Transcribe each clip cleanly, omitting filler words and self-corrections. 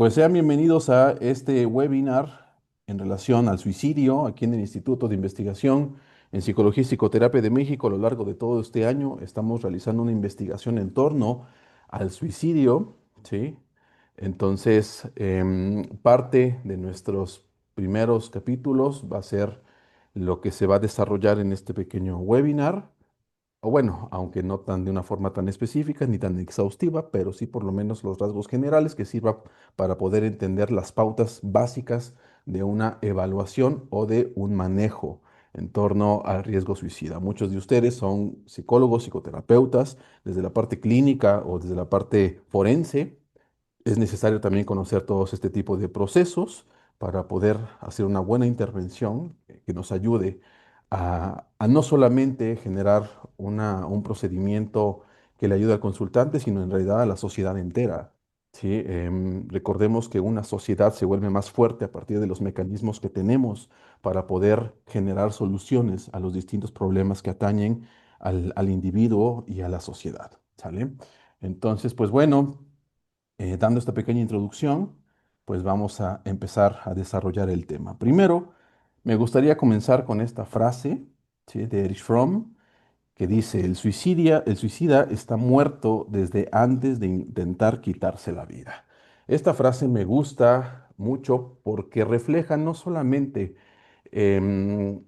Pues sean bienvenidos a este webinar en relación al suicidio aquí en el Instituto de Investigación en Psicología y Psicoterapia de México. A lo largo de todo este año estamos realizando una investigación en torno al suicidio, ¿sí? Entonces, parte de nuestros primeros capítulos va a ser lo que se va a desarrollar en este pequeño webinar. O bueno, aunque no tan de una forma tan específica ni tan exhaustiva, pero sí por lo menos los rasgos generales que sirva para poder entender las pautas básicas de una evaluación o de un manejo en torno al riesgo suicida. Muchos de ustedes son psicólogos, psicoterapeutas, desde la parte clínica o desde la parte forense. Es necesario también conocer todos este tipo de procesos para poder hacer una buena intervención que nos ayude a no solamente generar un procedimiento que le ayude al consultante, sino en realidad a la sociedad entera. ¿Sí? Recordemos que una sociedad se vuelve más fuerte a partir de los mecanismos que tenemos para poder generar soluciones a los distintos problemas que atañen al individuo y a la sociedad. ¿Sale? Entonces, pues bueno. Dando esta pequeña introducción, pues vamos a empezar a desarrollar el tema. Primero, me gustaría comenzar con esta frase, ¿sí?, de Erich Fromm, que dice, el suicida está muerto desde antes de intentar quitarse la vida. Esta frase me gusta mucho porque refleja no solamente em,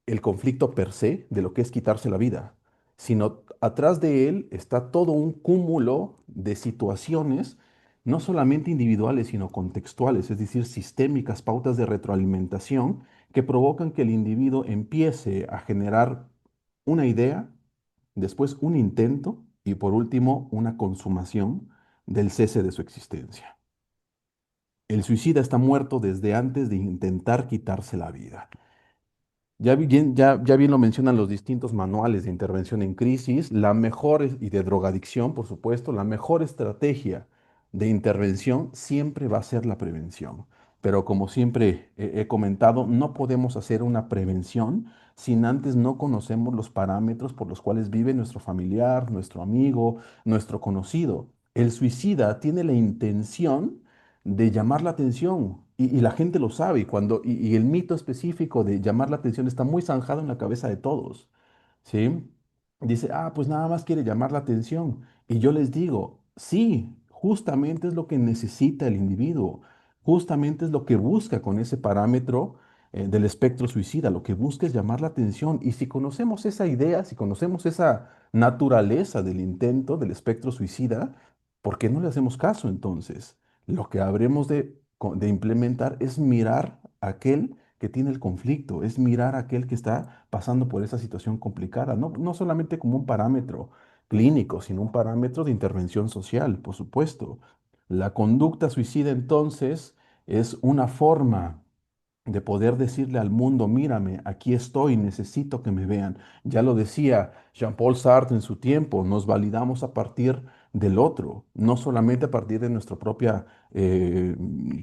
el conflicto per se de lo que es quitarse la vida, sino atrás de él está todo un cúmulo de situaciones, no solamente individuales, sino contextuales, es decir, sistémicas, pautas de retroalimentación que provocan que el individuo empiece a generar una idea, después un intento y por último una consumación del cese de su existencia. El suicida está muerto desde antes de intentar quitarse la vida. Ya bien lo mencionan los distintos manuales de intervención en crisis, y de drogadicción, por supuesto, la mejor estrategia de intervención siempre va a ser la prevención. Pero como siempre he comentado, no podemos hacer una prevención sin antes no conocemos los parámetros por los cuales vive nuestro familiar, nuestro amigo, nuestro conocido. El suicida tiene la intención de llamar la atención y la gente lo sabe y el mito específico de llamar la atención está muy zanjado en la cabeza de todos, ¿sí? Dice, pues nada más quiere llamar la atención. Y yo les digo, sí, justamente es lo que necesita el individuo, justamente es lo que busca con ese parámetro del espectro suicida, lo que busca es llamar la atención. Y si conocemos esa idea, si conocemos esa naturaleza del intento del espectro suicida, ¿por qué no le hacemos caso entonces? Lo que habremos de implementar es mirar a aquel que tiene el conflicto, es mirar a aquel que está pasando por esa situación complicada, no solamente como un parámetro clínico, sino un parámetro de intervención social, por supuesto. La conducta suicida entonces es una forma de poder decirle al mundo, mírame, aquí estoy, necesito que me vean. Ya lo decía Jean-Paul Sartre en su tiempo, nos validamos a partir del otro, no solamente a partir de nuestra propia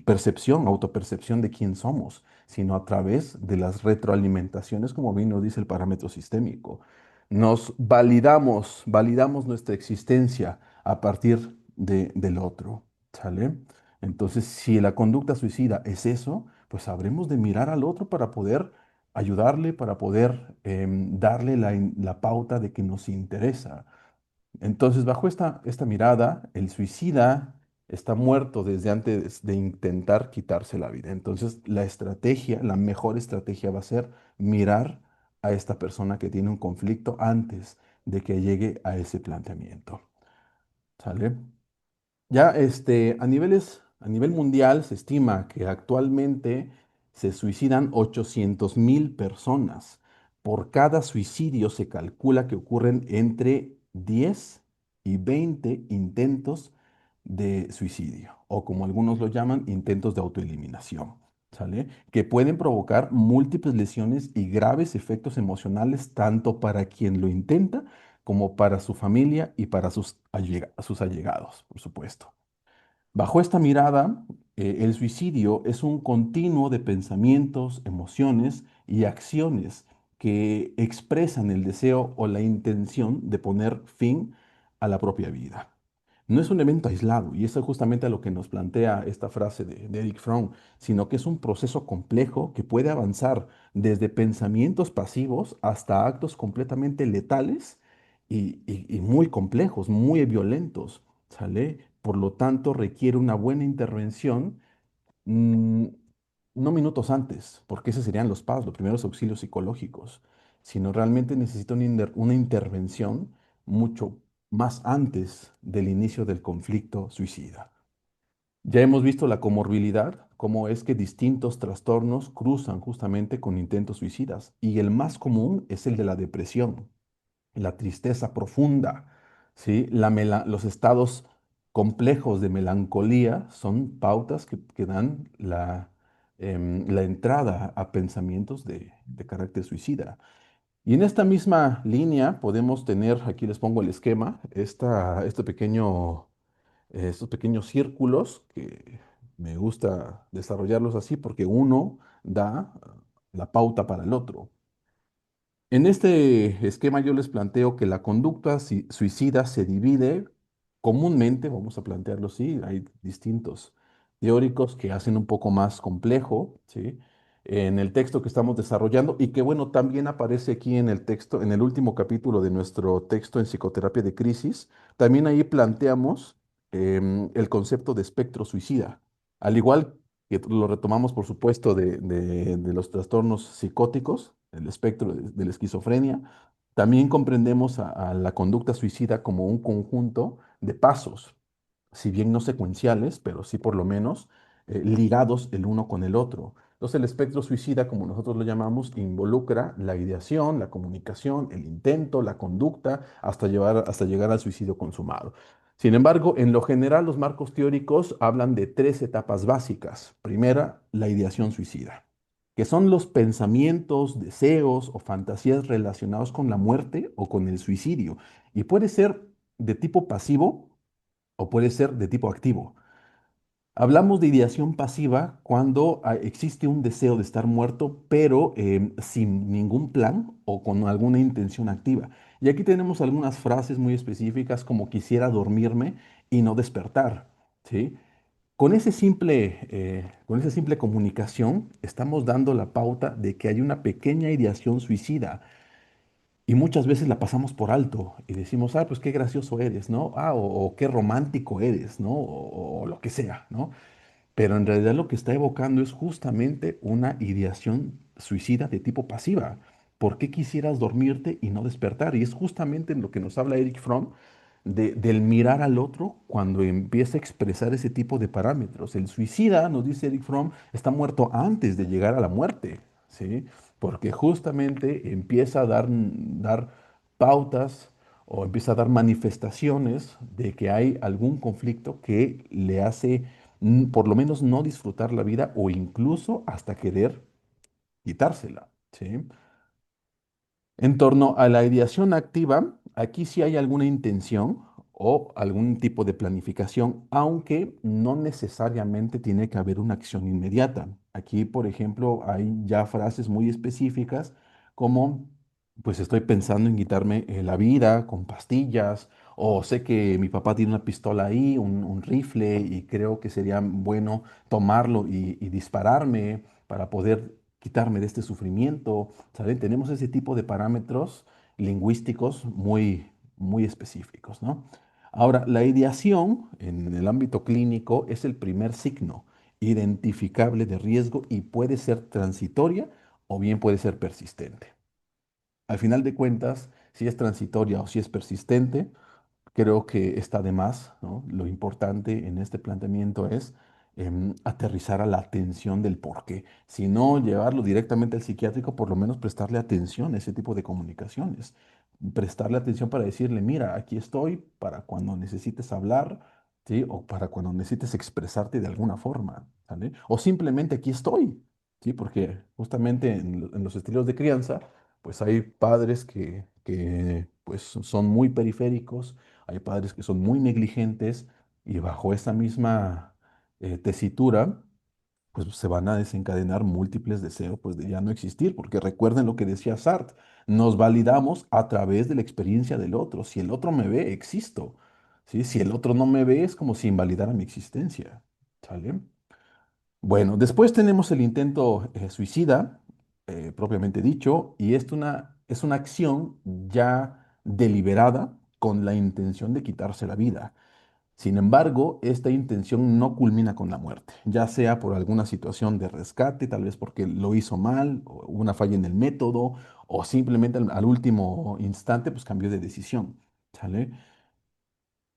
percepción, autopercepción de quién somos, sino a través de las retroalimentaciones, como bien nos dice el parámetro sistémico. Validamos nuestra existencia a partir del otro, ¿sale? Entonces, si la conducta suicida es eso, pues habremos de mirar al otro para poder ayudarle, para poder darle la pauta de que nos interesa. Entonces, bajo esta mirada, el suicida está muerto desde antes de intentar quitarse la vida. Entonces, la mejor estrategia va a ser mirar a esta persona que tiene un conflicto antes de que llegue a ese planteamiento. ¿Sale? Ya a nivel mundial se estima que actualmente se suicidan 800.000 personas. Por cada suicidio se calcula que ocurren entre 10 y 20 intentos de suicidio, o como algunos lo llaman, intentos de autoeliminación, ¿sale? Que pueden provocar múltiples lesiones y graves efectos emocionales tanto para quien lo intenta como para su familia y para sus allegados, por supuesto. Bajo esta mirada, el suicidio es un continuo de pensamientos, emociones y acciones que expresan el deseo o la intención de poner fin a la propia vida. no es un evento aislado, y eso es justamente a lo que nos plantea esta frase de Eric Fromm, sino que es un proceso complejo que puede avanzar desde pensamientos pasivos hasta actos completamente letales y muy complejos, muy violentos, ¿sale? Por lo tanto, requiere una buena intervención, mm, no minutos antes, porque esos serían los PAS, los primeros auxilios psicológicos, sino realmente necesita una intervención mucho más antes del inicio del conflicto suicida. Ya hemos visto la comorbilidad, cómo es que distintos trastornos cruzan justamente con intentos suicidas, y el más común es el de la depresión, la tristeza profunda, ¿sí? Los estados complejos de melancolía son pautas que dan la entrada a pensamientos de carácter suicida. Y en esta misma línea podemos tener, aquí les pongo el esquema, estos pequeños círculos que me gusta desarrollarlos así porque uno da la pauta para el otro. En este esquema yo les planteo que la conducta suicida se divide comúnmente, vamos a plantearlo así, hay distintos teóricos que hacen un poco más complejo, ¿sí? En el texto que estamos desarrollando y que bueno, también aparece aquí en el texto, en el último capítulo de nuestro texto en psicoterapia de crisis, también ahí planteamos el concepto de espectro suicida, al igual que lo retomamos, por supuesto, de los trastornos psicóticos, el espectro de la esquizofrenia. También comprendemos a la conducta suicida como un conjunto de pasos, si bien no secuenciales, pero sí por lo menos ligados el uno con el otro. Entonces, el espectro suicida, como nosotros lo llamamos, involucra la ideación, la comunicación, el intento, la conducta, hasta llegar al suicidio consumado. Sin embargo, en lo general, los marcos teóricos hablan de tres etapas básicas. Primera, la ideación suicida, que son los pensamientos, deseos o fantasías relacionados con la muerte o con el suicidio. Y puede ser de tipo pasivo o puede ser de tipo activo. Hablamos de ideación pasiva cuando existe un deseo de estar muerto, pero sin ningún plan o con alguna intención activa. Y aquí tenemos algunas frases muy específicas como quisiera dormirme y no despertar, ¿sí? Con esa simple comunicación estamos dando la pauta de que hay una pequeña ideación suicida y muchas veces la pasamos por alto y decimos, ah, pues qué gracioso eres, ¿no? Ah, o qué romántico eres, ¿no? O lo que sea, ¿no? Pero en realidad lo que está evocando es justamente una ideación suicida de tipo pasiva. ¿Por qué quisieras dormirte y no despertar? Y es justamente en lo que nos habla Eric Fromm del mirar al otro cuando empieza a expresar ese tipo de parámetros. El suicida, nos dice Eric Fromm, está muerto antes de llegar a la muerte, ¿sí? Porque justamente empieza a dar pautas o empieza a dar manifestaciones de que hay algún conflicto que le hace por lo menos no disfrutar la vida o incluso hasta querer quitársela, ¿sí? En torno a la ideación activa, aquí sí hay alguna intención o algún tipo de planificación, aunque no necesariamente tiene que haber una acción inmediata. Aquí, por ejemplo, hay ya frases muy específicas como, pues estoy pensando en quitarme la vida con pastillas, o sé que mi papá tiene una pistola ahí, un rifle, y creo que sería bueno tomarlo y dispararme para poder quitarme de este sufrimiento. ¿Saben? Tenemos ese tipo de parámetros lingüísticos muy específicos, ¿no? Ahora, la ideación en el ámbito clínico es el primer signo identificable de riesgo y puede ser transitoria o bien puede ser persistente. Al final de cuentas, si es transitoria o si es persistente, creo que está de más, ¿no? Lo importante en este planteamiento es aterrizar a la atención del por qué. Si no llevarlo directamente al psiquiátrico, por lo menos prestarle atención a ese tipo de comunicaciones. Prestarle atención para decirle, mira, aquí estoy para cuando necesites hablar, ¿sí? O para cuando necesites expresarte de alguna forma, ¿sale? O simplemente aquí estoy, ¿sí? Porque justamente en los estilos de crianza, pues hay padres que pues son muy periféricos, hay padres que son muy negligentes y bajo esa misma tesitura, pues se van a desencadenar múltiples deseos pues, de ya no existir, porque recuerden lo que decía Sartre, nos validamos a través de la experiencia del otro. Si el otro me ve, existo. ¿sí? Si el otro no me ve, es como si invalidara mi existencia, ¿sale? Bueno, después tenemos el intento suicida, propiamente dicho, y es una acción ya deliberada con la intención de quitarse la vida. Sin embargo, esta intención no culmina con la muerte, ya sea por alguna situación de rescate, tal vez porque lo hizo mal, o hubo una falla en el método, o simplemente al último instante pues cambió de decisión, ¿sale?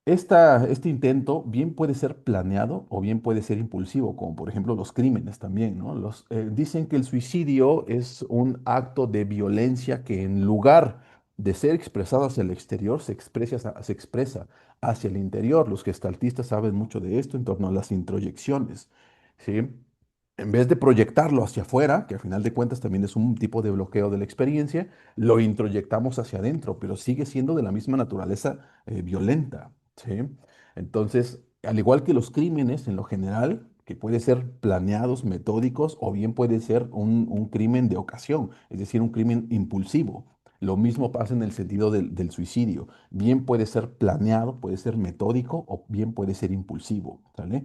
Este intento bien puede ser planeado o bien puede ser impulsivo, como por ejemplo los crímenes también, ¿no? Dicen que el suicidio es un acto de violencia que en lugar de ser expresado hacia el exterior, se expresa hacia el interior. Los gestaltistas saben mucho de esto en torno a las introyecciones, ¿sí? En vez de proyectarlo hacia afuera, que a final de cuentas también es un tipo de bloqueo de la experiencia, lo introyectamos hacia adentro, pero sigue siendo de la misma naturaleza violenta. ¿Sí? Entonces, al igual que los crímenes en lo general, que puede ser planeados, metódicos, o bien puede ser un crimen de ocasión, es decir, un crimen impulsivo. Lo mismo pasa en el sentido del suicidio. Bien puede ser planeado, puede ser metódico, o bien puede ser impulsivo, ¿sale?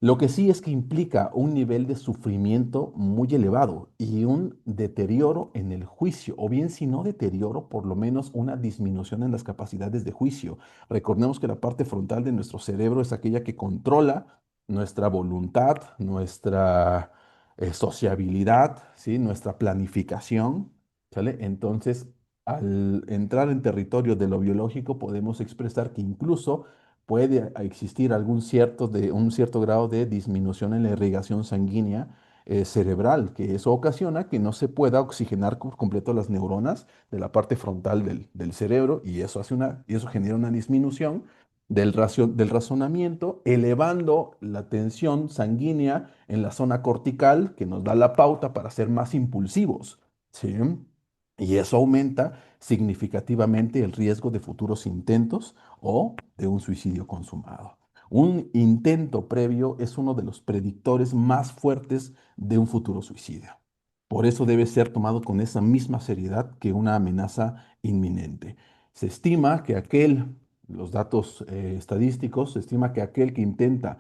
Lo que sí es que implica un nivel de sufrimiento muy elevado y un deterioro en el juicio, o bien si no deterioro, por lo menos una disminución en las capacidades de juicio. Recordemos que la parte frontal de nuestro cerebro es aquella que controla nuestra voluntad, nuestra sociabilidad, ¿sí? Nuestra planificación, ¿sale? Entonces, al entrar en territorio de lo biológico, podemos expresar que incluso puede existir un cierto grado de disminución en la irrigación sanguínea cerebral, que eso ocasiona que no se pueda oxigenar por completo las neuronas de la parte frontal del cerebro y y eso genera una disminución del razonamiento, elevando la tensión sanguínea en la zona cortical que nos da la pauta para ser más impulsivos, ¿sí? Y eso aumenta significativamente el riesgo de futuros intentos o de un suicidio consumado. Un intento previo es uno de los predictores más fuertes de un futuro suicidio. Por eso debe ser tomado con esa misma seriedad que una amenaza inminente. Se estima que los datos estadísticos, se estima que aquel que intenta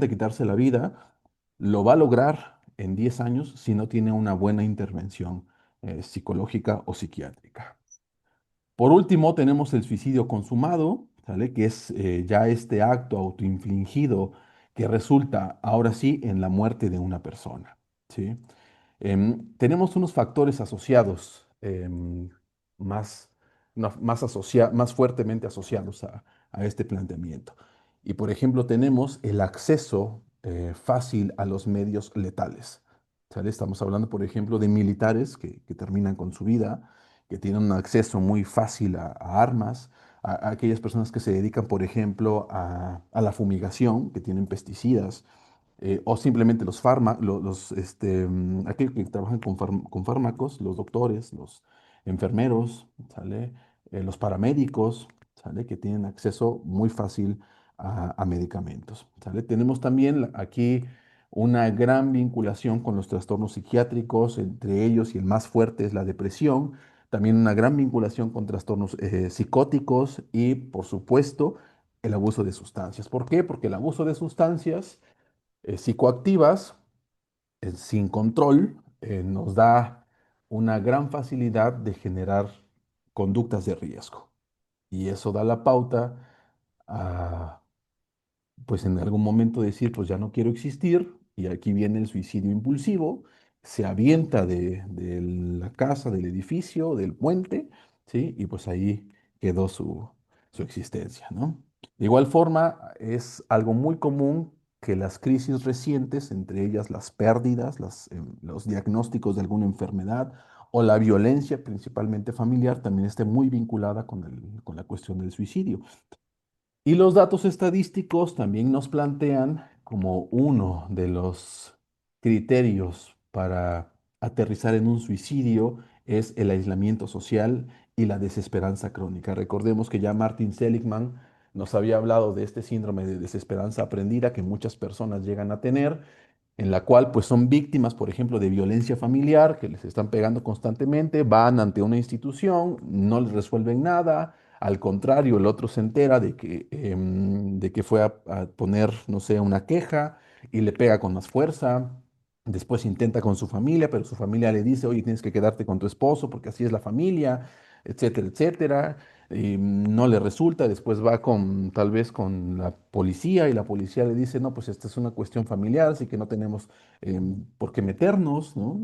quitarse la vida, lo va a lograr en 10 años si no tiene una buena intervención psicológica o psiquiátrica. Por último, tenemos el suicidio consumado, ¿sale? Que es ya este acto autoinfligido que resulta ahora sí en la muerte de una persona, ¿sí? Tenemos unos factores asociados más, más fuertemente asociados a este planteamiento. Y por ejemplo, tenemos el acceso fácil a los medios letales, ¿sale? Estamos hablando, por ejemplo, de militares que terminan con su vida, que tienen un acceso muy fácil a armas, a aquellas personas que se dedican, por ejemplo, a la fumigación, que tienen pesticidas, o simplemente aquellos que trabajan con fármacos, los doctores, los enfermeros, ¿sale? Los paramédicos, ¿sale? Que tienen acceso muy fácil a medicamentos, ¿sale? Tenemos también aquí una gran vinculación con los trastornos psiquiátricos, entre ellos y el más fuerte es la depresión, también una gran vinculación con trastornos psicóticos y, por supuesto, el abuso de sustancias. ¿Por qué? Porque el abuso de sustancias psicoactivas, sin control, nos da una gran facilidad de generar conductas de riesgo. Y eso da la pauta a, pues en algún momento decir, pues ya no quiero existir, y aquí viene el suicidio impulsivo, se avienta de la casa, del edificio, del puente, ¿sí? Y pues ahí quedó su existencia, ¿no? De igual forma, es algo muy común que las crisis recientes, entre ellas las pérdidas, los diagnósticos de alguna enfermedad o la violencia, principalmente familiar, también esté muy vinculada con la cuestión del suicidio. Y los datos estadísticos también nos plantean como uno de los criterios para aterrizar en un suicidio es el aislamiento social y la desesperanza crónica. Recordemos que ya Martin Seligman nos había hablado de este síndrome de desesperanza aprendida que muchas personas llegan a tener, en la cual pues son víctimas, por ejemplo, de violencia familiar, que les están pegando constantemente, van ante una institución, no les resuelven nada, Al contrario, el otro se entera de que fue a poner, no sé, una queja y le pega con más fuerza. Después intenta con su familia, pero su familia le dice, oye, tienes que quedarte con tu esposo porque así es la familia, etcétera, etcétera. Y no le resulta, después va con, tal vez con la policía y la policía le dice, no, pues esta es una cuestión familiar, así que no tenemos por qué meternos, ¿no?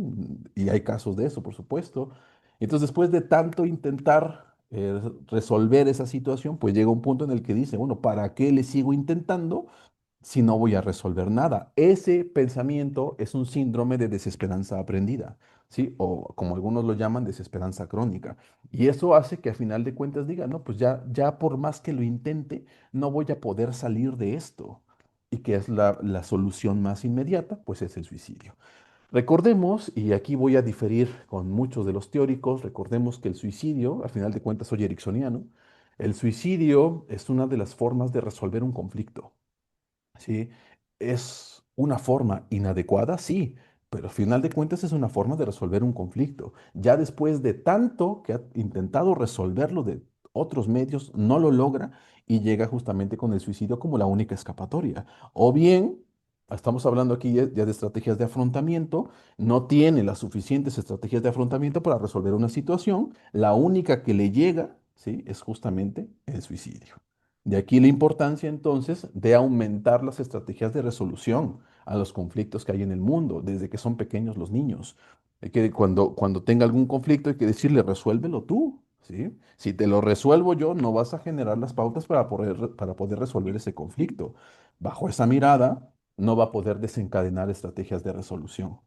Y hay casos de eso, por supuesto. Entonces, después de tanto intentar resolver esa situación, pues llega un punto en el que dice, bueno, ¿para qué le sigo intentando si no voy a resolver nada? Ese pensamiento es un síndrome de desesperanza aprendida, ¿sí? O como algunos lo llaman, desesperanza crónica. Y eso hace que a final de cuentas diga, no, pues ya por más que lo intente, no voy a poder salir de esto. ¿Y que es la solución más inmediata? Pues es el suicidio. Recordemos, y aquí voy a diferir con muchos de los teóricos, recordemos que el suicidio, al final de cuentas soy ericksoniano, el suicidio es una de las formas de resolver un conflicto. ¿Sí? Es una forma inadecuada, sí, pero al final de cuentas es una forma de resolver un conflicto. Ya después de tanto que ha intentado resolverlo de otros medios, no lo logra y llega justamente con el suicidio como la única escapatoria. O bien, estamos hablando aquí ya de estrategias de afrontamiento, no tiene las suficientes estrategias de afrontamiento para resolver una situación, la única que le llega, ¿sí? Es justamente el suicidio. De aquí la importancia entonces de aumentar las estrategias de resolución a los conflictos que hay en el mundo, desde que son pequeños los niños. Hay que cuando tenga algún conflicto hay que decirle, resuélvelo tú, ¿sí? Si te lo resuelvo yo, no vas a generar las pautas para poder resolver ese conflicto. Bajo esa mirada, no va a poder desencadenar estrategias de resolución.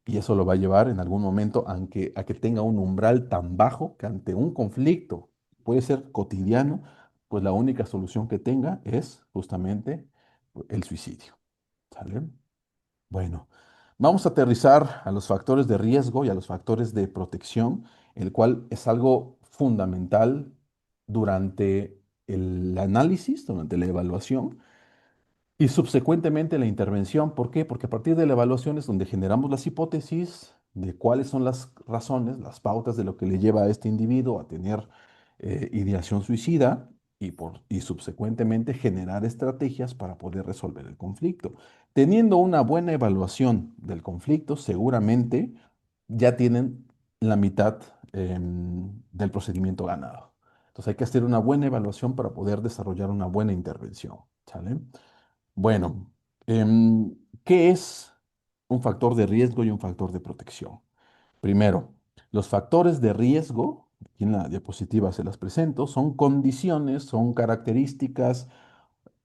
Y eso lo va a llevar en algún momento a que tenga un umbral tan bajo que ante un conflicto, puede ser cotidiano, pues la única solución que tenga es justamente el suicidio. ¿Sale? Bueno, vamos a aterrizar a los factores de riesgo y a los factores de protección, el cual es algo fundamental durante el análisis, durante la evaluación y subsecuentemente la intervención. ¿Por qué? Porque a partir de la evaluación es donde generamos las hipótesis de cuáles son las razones, las pautas de lo que le lleva a este individuo a tener ideación suicida y subsecuentemente generar estrategias para poder resolver el conflicto. Teniendo una buena evaluación del conflicto, seguramente ya tienen la mitad del procedimiento ganado. Entonces hay que hacer una buena evaluación para poder desarrollar una buena intervención. ¿Sale? Bueno, ¿qué es un factor de riesgo y un factor de protección? Primero, los factores de riesgo, aquí en la diapositiva se las presento, son condiciones, son características,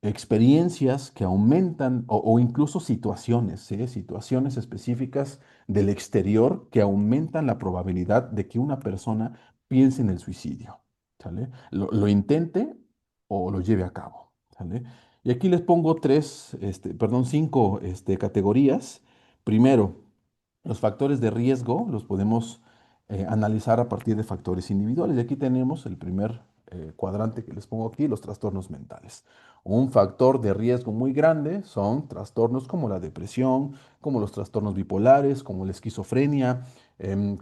experiencias que aumentan o incluso situaciones, ¿sí? Situaciones específicas del exterior que aumentan la probabilidad de que una persona piense en el suicidio, ¿sale? Lo intente o lo lleve a cabo, ¿sale? Y aquí les pongo cinco categorías. Primero, los factores de riesgo los podemos analizar a partir de factores individuales. Y aquí tenemos el primer cuadrante que les pongo aquí, los trastornos mentales. Un factor de riesgo muy grande son trastornos como la depresión, como los trastornos bipolares, como la esquizofrenia,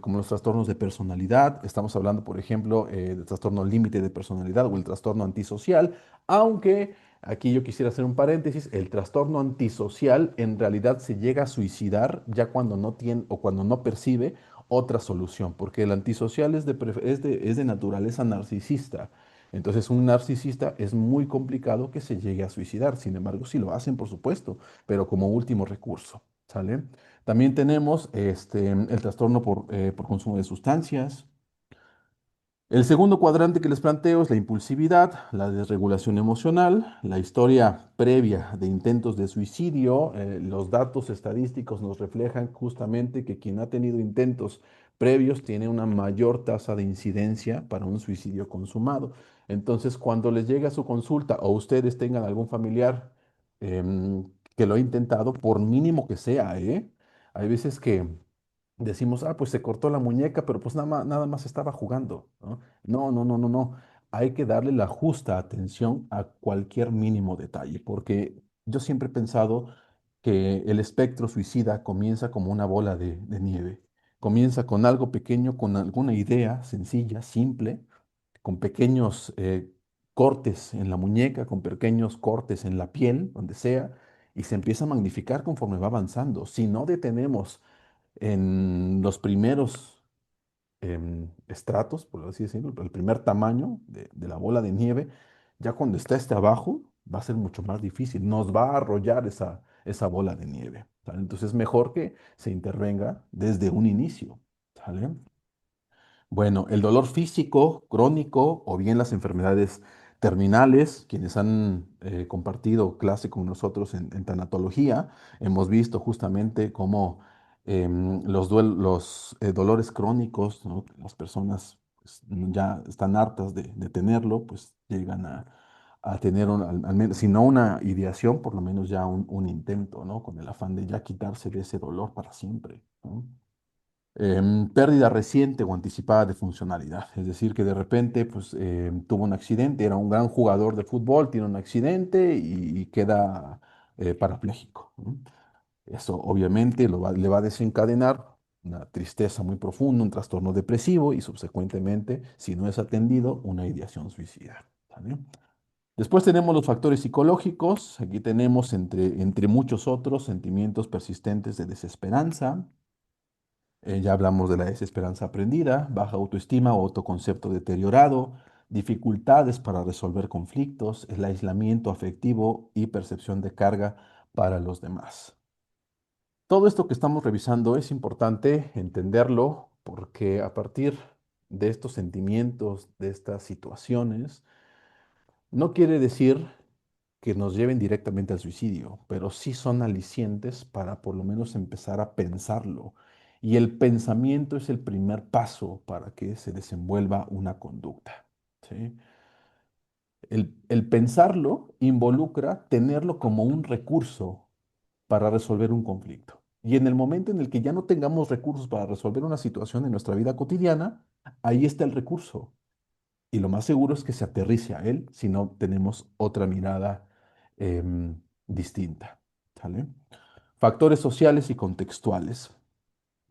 como los trastornos de personalidad. Estamos hablando, por ejemplo, del trastorno límite de personalidad o el trastorno antisocial, aunque aquí yo quisiera hacer un paréntesis, el trastorno antisocial en realidad se llega a suicidar ya cuando no tiene o cuando no percibe otra solución, porque el antisocial es de naturaleza narcisista. Entonces, un narcisista es muy complicado que se llegue a suicidar. Sin embargo, sí lo hacen, por supuesto, pero como último recurso, ¿sale? También tenemos el trastorno por consumo de sustancias. El segundo cuadrante que les planteo es la impulsividad, la desregulación emocional, la historia previa de intentos de suicidio. Los datos estadísticos nos reflejan justamente que quien ha tenido intentos previos tiene una mayor tasa de incidencia para un suicidio consumado. Entonces, cuando les llega su consulta o ustedes tengan algún familiar que lo ha intentado, por mínimo que sea, ¿eh? Hay veces que decimos, pues se cortó la muñeca, pero pues nada más estaba jugando, ¿no? No, no, no, no, no. Hay que darle la justa atención a cualquier mínimo detalle, porque yo siempre he pensado que el espectro suicida comienza como una bola de nieve. Comienza con algo pequeño, con alguna idea sencilla, simple, con pequeños cortes en la muñeca, con pequeños cortes en la piel, donde sea, y se empieza a magnificar conforme va avanzando. Si no detenemos en los primeros estratos, por así decirlo, el primer tamaño de la bola de nieve, ya cuando está este abajo, va a ser mucho más difícil, nos va a arrollar esa bola de nieve, ¿sale? Entonces es mejor que se intervenga desde un inicio, ¿sale? Bueno, el dolor físico crónico o bien las enfermedades terminales, quienes han compartido clase con nosotros en tanatología, hemos visto justamente cómo los dolores crónicos, ¿no? Las personas pues, ya están hartas de tenerlo, pues llegan a tener al menos, si no una ideación, por lo menos ya un intento, ¿no? Con el afán de ya quitarse de ese dolor para siempre, ¿no? Pérdida reciente o anticipada de funcionalidad. Es decir, que de repente pues, tuvo un accidente, era un gran jugador de fútbol, tiene un accidente y queda parapléjico, ¿no? Eso obviamente le va a desencadenar una tristeza muy profunda, un trastorno depresivo y subsecuentemente, si no es atendido, una ideación suicida. ¿Sale? Después tenemos los factores psicológicos. Aquí tenemos, entre muchos otros, sentimientos persistentes de desesperanza. Ya hablamos de la desesperanza aprendida, baja autoestima o autoconcepto deteriorado, dificultades para resolver conflictos, el aislamiento afectivo y percepción de carga para los demás. Todo esto que estamos revisando es importante entenderlo porque a partir de estos sentimientos, de estas situaciones, no quiere decir que nos lleven directamente al suicidio, pero sí son alicientes para por lo menos empezar a pensarlo. Y el pensamiento es el primer paso para que se desenvuelva una conducta. ¿Sí? El pensarlo involucra tenerlo como un recurso para resolver un conflicto. Y en el momento en el que ya no tengamos recursos para resolver una situación en nuestra vida cotidiana, ahí está el recurso. Y lo más seguro es que se aterrice a él si no tenemos otra mirada distinta. ¿Sale? Factores sociales y contextuales.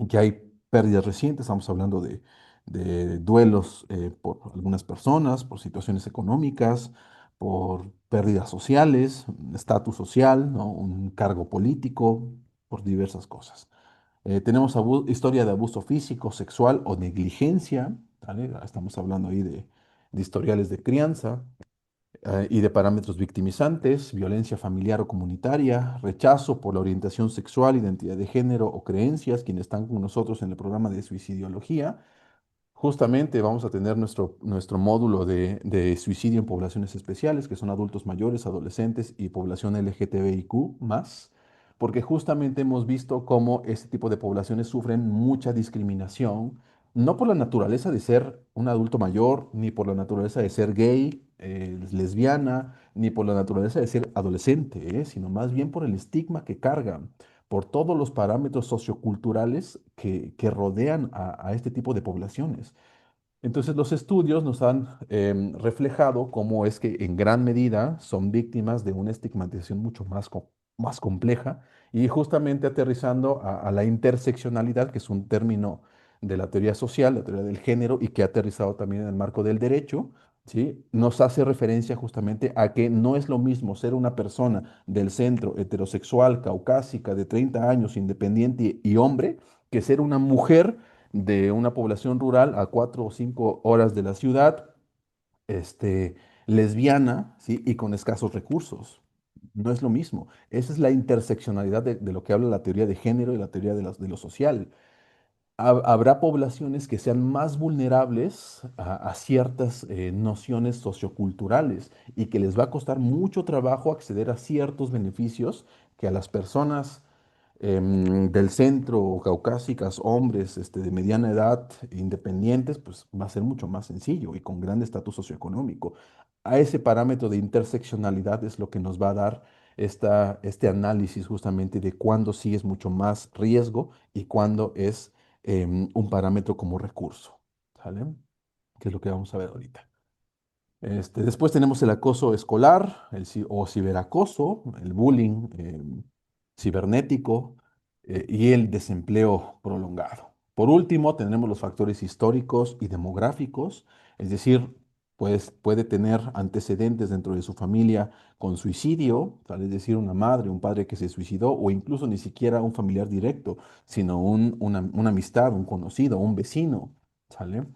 Que hay pérdidas recientes, estamos hablando de duelos por algunas personas, por situaciones económicas, por pérdidas sociales, un estatus social, ¿no? Un cargo político, por diversas cosas. Tenemos historia de abuso físico, sexual o negligencia, ¿vale? Estamos hablando ahí de historiales de crianza y de parámetros victimizantes, violencia familiar o comunitaria, rechazo por la orientación sexual, identidad de género o creencias, quienes están con nosotros en el programa de suicidología. Justamente vamos a tener nuestro módulo de suicidio en poblaciones especiales, que son adultos mayores, adolescentes y población LGTBIQ más, porque justamente hemos visto cómo este tipo de poblaciones sufren mucha discriminación, no por la naturaleza de ser un adulto mayor, ni por la naturaleza de ser gay, lesbiana, ni por la naturaleza de ser adolescente, sino más bien por el estigma que cargan por todos los parámetros socioculturales que rodean a este tipo de poblaciones. Entonces, los estudios nos han reflejado cómo es que en gran medida son víctimas de una estigmatización mucho más compleja y justamente aterrizando a la interseccionalidad, que es un término de la teoría social, la teoría del género y que ha aterrizado también en el marco del derecho, ¿sí? Nos hace referencia justamente a que no es lo mismo ser una persona del centro heterosexual, caucásica, de 30 años, independiente y hombre, que ser una mujer de una población rural a 4 o 5 horas de la ciudad, este, lesbiana, ¿sí? Y con escasos recursos. No es lo mismo. Esa es la interseccionalidad de lo que habla la teoría de género y la teoría de lo social. Habrá poblaciones que sean más vulnerables a ciertas nociones socioculturales y que les va a costar mucho trabajo acceder a ciertos beneficios que a las personas del centro, caucásicas, hombres de mediana edad, independientes, pues va a ser mucho más sencillo y con gran estatus socioeconómico. A ese parámetro de interseccionalidad es lo que nos va a dar este análisis justamente de cuándo sí es mucho más riesgo y cuándo es un parámetro como recurso. ¿Sale? Que es lo que vamos a ver ahorita. Después tenemos el acoso escolar o ciberacoso, el bullying cibernético y el desempleo prolongado. Por último, tenemos los factores históricos y demográficos, es decir, puede tener antecedentes dentro de su familia con suicidio, ¿sale? Es decir, una madre, un padre que se suicidó, o incluso ni siquiera un familiar directo, sino una amistad, un conocido, un vecino, ¿sale?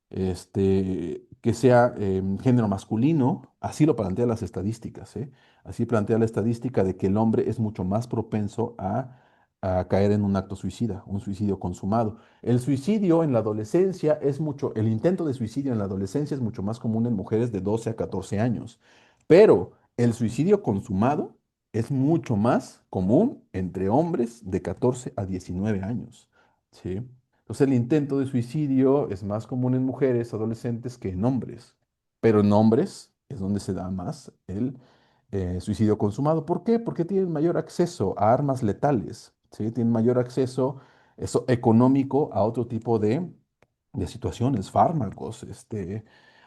Que sea género masculino, así lo plantean las estadísticas, ¿eh? Así plantea la estadística de que el hombre es mucho más propenso a caer en un acto suicida, un suicidio consumado. El suicidio en la adolescencia es mucho, el intento de suicidio en la adolescencia es mucho más común en mujeres de 12 a 14 años, pero el suicidio consumado es mucho más común entre hombres de 14 a 19 años, ¿sí? Entonces el intento de suicidio es más común en mujeres adolescentes que en hombres, pero en hombres es donde se da más el suicidio consumado. ¿Por qué? Porque tienen mayor acceso a armas letales, ¿sí? Tienen mayor acceso eso, económico a otro tipo de situaciones, fármacos,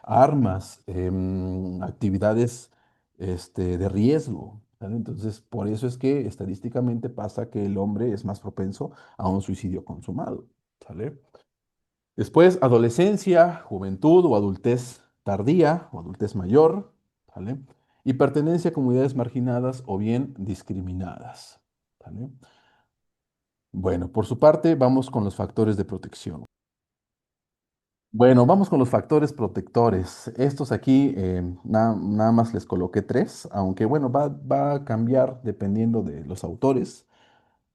armas, actividades de riesgo. ¿Sale? Entonces, por eso es que estadísticamente pasa que el hombre es más propenso a un suicidio consumado. ¿Sale? Después, adolescencia, juventud o adultez tardía o adultez mayor, ¿vale? Y pertenencia a comunidades marginadas o bien discriminadas, ¿vale? Bueno, por su parte, vamos con los factores de protección. Bueno, vamos con los factores protectores. Estos aquí, nada más les coloqué tres, aunque bueno, va a cambiar dependiendo de los autores.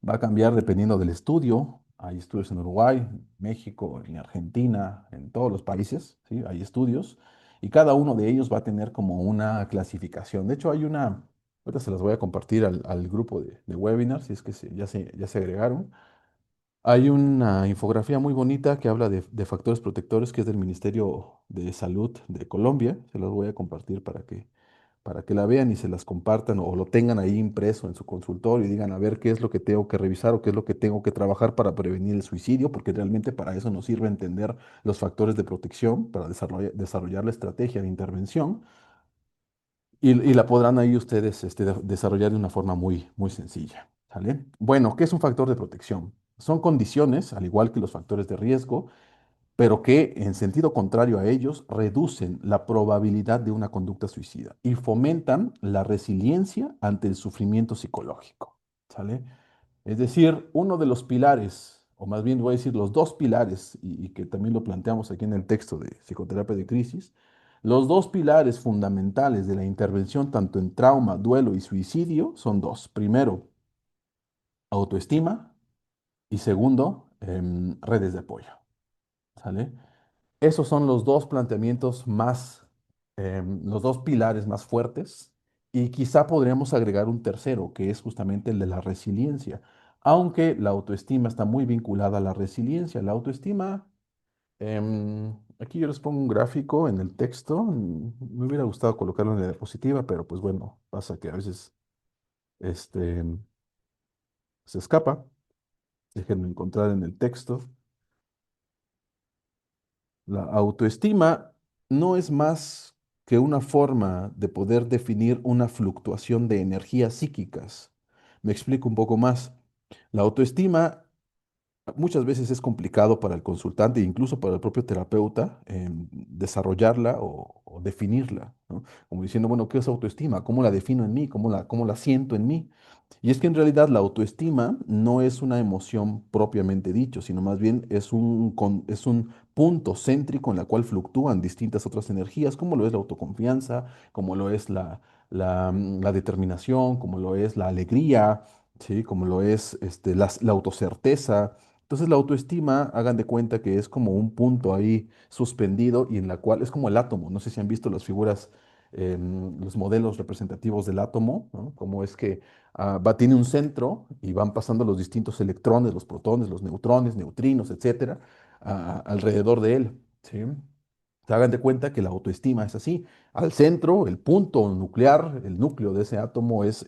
Va a cambiar dependiendo del estudio. Hay estudios en Uruguay, México, en Argentina, en todos los países, ¿sí? Hay estudios y cada uno de ellos va a tener como una clasificación. De hecho, ahorita se las voy a compartir al grupo de webinars, si es que ya se agregaron. Hay una infografía muy bonita que habla de factores protectores que es del Ministerio de Salud de Colombia. Se las voy a compartir para que la vean y se las compartan o lo tengan ahí impreso en su consultorio y digan a ver qué es lo que tengo que revisar o qué es lo que tengo que trabajar para prevenir el suicidio, porque realmente para eso nos sirve entender los factores de protección, para desarrollar la estrategia de intervención y la podrán ahí ustedes desarrollar de una forma muy sencilla. ¿Sale? Bueno, ¿qué es un factor de protección? Son condiciones, al igual que los factores de riesgo, pero que en sentido contrario a ellos reducen la probabilidad de una conducta suicida y fomentan la resiliencia ante el sufrimiento psicológico. ¿Sale? Es decir, uno de los pilares, o más bien voy a decir los dos pilares, y que también lo planteamos aquí en el texto de psicoterapia de crisis, los dos pilares fundamentales de la intervención tanto en trauma, duelo y suicidio son dos. Primero, autoestima y segundo, redes de apoyo. ¿Sale? Esos son los dos planteamientos los dos pilares más fuertes y quizá podríamos agregar un tercero, que es justamente el de la resiliencia, aunque la autoestima está muy vinculada a la resiliencia. La autoestima, aquí yo les pongo un gráfico en el texto, me hubiera gustado colocarlo en la diapositiva, pero pues bueno, pasa que a veces este, se escapa. Déjenme encontrar en el texto. La autoestima no es más que una forma de poder definir una fluctuación de energías psíquicas. Me explico un poco más. La autoestima muchas veces es complicado para el consultante e incluso para el propio terapeuta desarrollarla o definirla, ¿no? Como diciendo, bueno, ¿qué es autoestima? ¿Cómo la defino en mí? Cómo la siento en mí? Y es que en realidad la autoestima no es una emoción propiamente dicho, sino más bien es un punto céntrico en la cual fluctúan distintas otras energías, como lo es la autoconfianza, como lo es la determinación, como lo es la alegría, ¿sí? Como lo es la autocerteza. Entonces la autoestima, hagan de cuenta que es como un punto ahí suspendido y en la cual es como el átomo. No sé si han visto las figuras, los modelos representativos del átomo, ¿no? Como es que tiene un centro y van pasando los distintos electrones, los protones, los neutrones, neutrinos, etcétera, alrededor de él, ¿sí? Se hagan de cuenta que la autoestima es así. Al centro, el punto nuclear, el núcleo de ese átomo es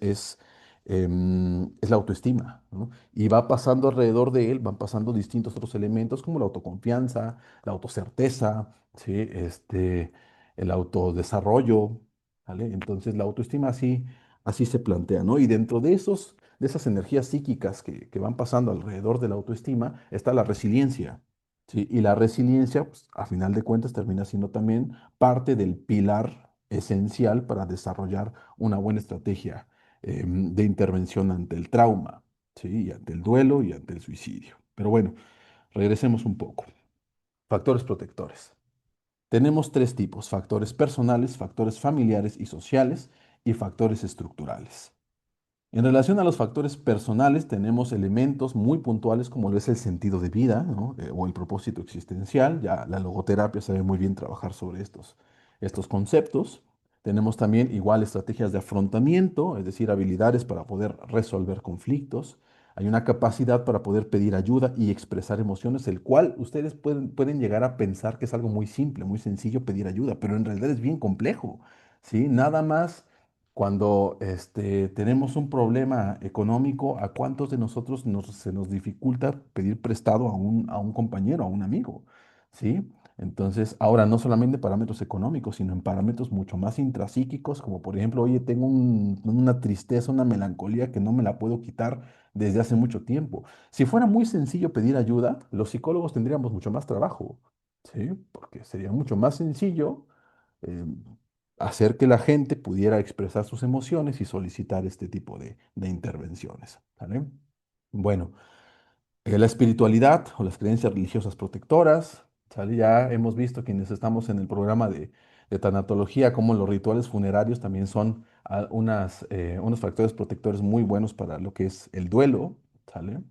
la autoestima, ¿no? Y va pasando alrededor de él, van pasando distintos otros elementos como la autoconfianza, la autocerteza, ¿sí? El autodesarrollo, ¿vale? Entonces la autoestima así se plantea, ¿no? Y dentro de esas energías psíquicas que van pasando alrededor de la autoestima está la resiliencia. ¿Sí? Y la resiliencia, pues, a final de cuentas, termina siendo también parte del pilar esencial para desarrollar una buena estrategia de intervención ante el trauma, ¿sí? Y ante el duelo y ante el suicidio. Pero bueno, regresemos un poco. Factores protectores. Tenemos tres tipos: factores personales, factores familiares y sociales y factores estructurales. En relación a los factores personales, tenemos elementos muy puntuales como lo es el sentido de vida, ¿no? O el propósito existencial. Ya la logoterapia sabe muy bien trabajar sobre estos conceptos. Tenemos también igual estrategias de afrontamiento, es decir, habilidades para poder resolver conflictos. Hay una capacidad para poder pedir ayuda y expresar emociones, el cual ustedes pueden llegar a pensar que es algo muy simple, muy sencillo pedir ayuda, pero en realidad es bien complejo, ¿sí? Nada más cuando tenemos un problema económico, ¿a cuántos de nosotros se nos dificulta pedir prestado a un compañero, a un amigo? ¿Sí? Entonces, ahora no solamente parámetros económicos, sino en parámetros mucho más intrapsíquicos, como por ejemplo, oye, tengo una tristeza, una melancolía que no me la puedo quitar desde hace mucho tiempo. Si fuera muy sencillo pedir ayuda, los psicólogos tendríamos mucho más trabajo, ¿sí? Porque sería mucho más sencillo eh, hacer que la gente pudiera expresar sus emociones y solicitar este tipo de intervenciones. ¿Vale? Bueno, la espiritualidad o las creencias religiosas protectoras. ¿Sale? Ya hemos visto quienes estamos en el programa de tanatología, como los rituales funerarios también son unos factores protectores muy buenos para lo que es el duelo. ¿Sale?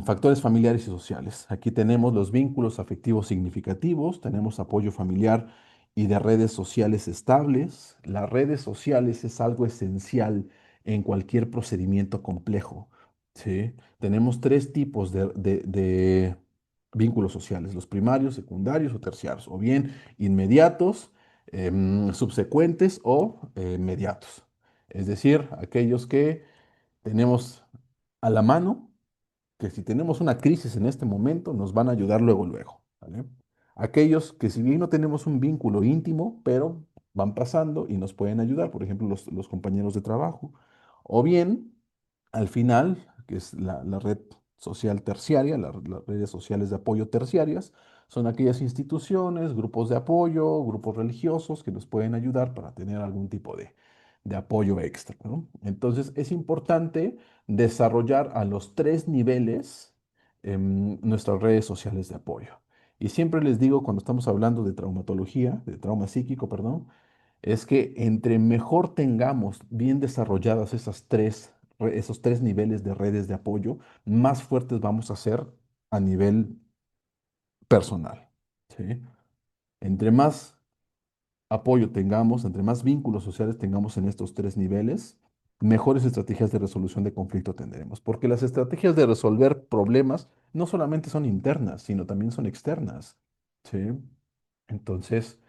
Factores familiares y sociales. Aquí tenemos los vínculos afectivos significativos, tenemos apoyo familiar y de redes sociales estables. Las redes sociales es algo esencial en cualquier procedimiento complejo, ¿sí? Tenemos tres tipos de vínculos sociales: los primarios, secundarios o terciarios, o bien inmediatos, subsecuentes o mediatos. Es decir, aquellos que tenemos a la mano, que si tenemos una crisis en este momento, nos van a ayudar luego, luego, ¿vale? Aquellos que si bien no tenemos un vínculo íntimo, pero van pasando y nos pueden ayudar, por ejemplo, los compañeros de trabajo. O bien, al final, que es la red social terciaria, las redes sociales de apoyo terciarias, son aquellas instituciones, grupos de apoyo, grupos religiosos que nos pueden ayudar para tener algún tipo de apoyo extra, ¿no? Entonces, es importante desarrollar a los tres niveles nuestras redes sociales de apoyo. Y siempre les digo, cuando estamos hablando de traumatología, de trauma psíquico, perdón, es que entre mejor tengamos bien desarrolladas esos tres niveles de redes de apoyo, más fuertes vamos a ser a nivel personal. ¿Sí? Entre más apoyo tengamos, entre más vínculos sociales tengamos en estos tres niveles, mejores estrategias de resolución de conflicto tendremos. Porque las estrategias de resolver problemas no solamente son internas, sino también son externas. ¿Sí? Entonces,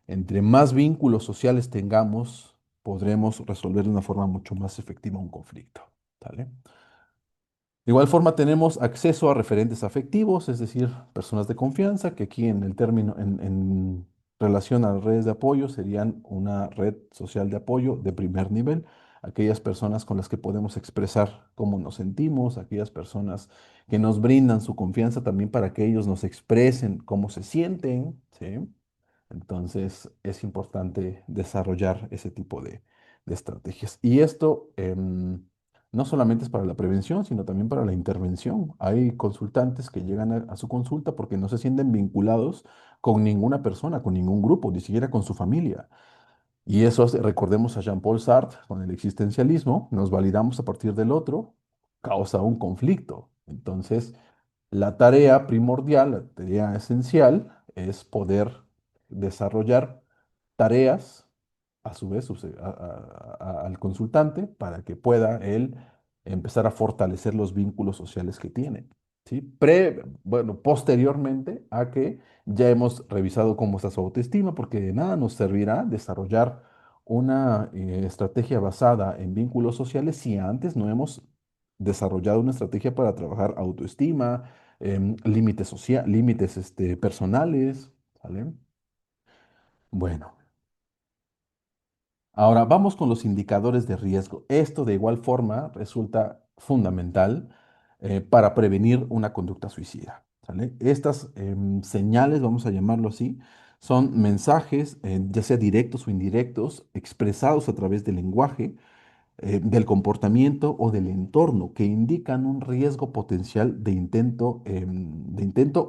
entre más vínculos sociales tengamos, podremos resolver de una forma mucho más efectiva un conflicto. ¿Sale? De igual forma tenemos acceso a referentes afectivos, es decir, personas de confianza, que aquí en el término, en relación a las redes de apoyo, serían una red social de apoyo de primer nivel. Aquellas personas con las que podemos expresar cómo nos sentimos, aquellas personas que nos brindan su confianza también para que ellos nos expresen cómo se sienten, ¿sí? Entonces es importante desarrollar ese tipo de estrategias. Y esto no solamente es para la prevención, sino también para la intervención. Hay consultantes que llegan a su consulta porque no se sienten vinculados con ninguna persona, con ningún grupo, ni siquiera con su familia. Y eso recordemos a Jean-Paul Sartre con el existencialismo: nos validamos a partir del otro, causa un conflicto. Entonces, la tarea primordial, la tarea esencial, es poder desarrollar tareas, a su vez, al consultante, para que pueda él empezar a fortalecer los vínculos sociales que tiene. ¿Sí? Bueno, posteriormente a que ya hemos revisado cómo está su autoestima, porque de nada nos servirá desarrollar una estrategia basada en vínculos sociales si antes no hemos desarrollado una estrategia para trabajar autoestima, límites personales. ¿Sale? Bueno, ahora vamos con los indicadores de riesgo. Esto de igual forma resulta fundamental para prevenir una conducta suicida. ¿sale? Estas señales, vamos a llamarlo así, son mensajes, ya sea directos o indirectos, expresados a través del lenguaje, del comportamiento o del entorno que indican un riesgo potencial de intento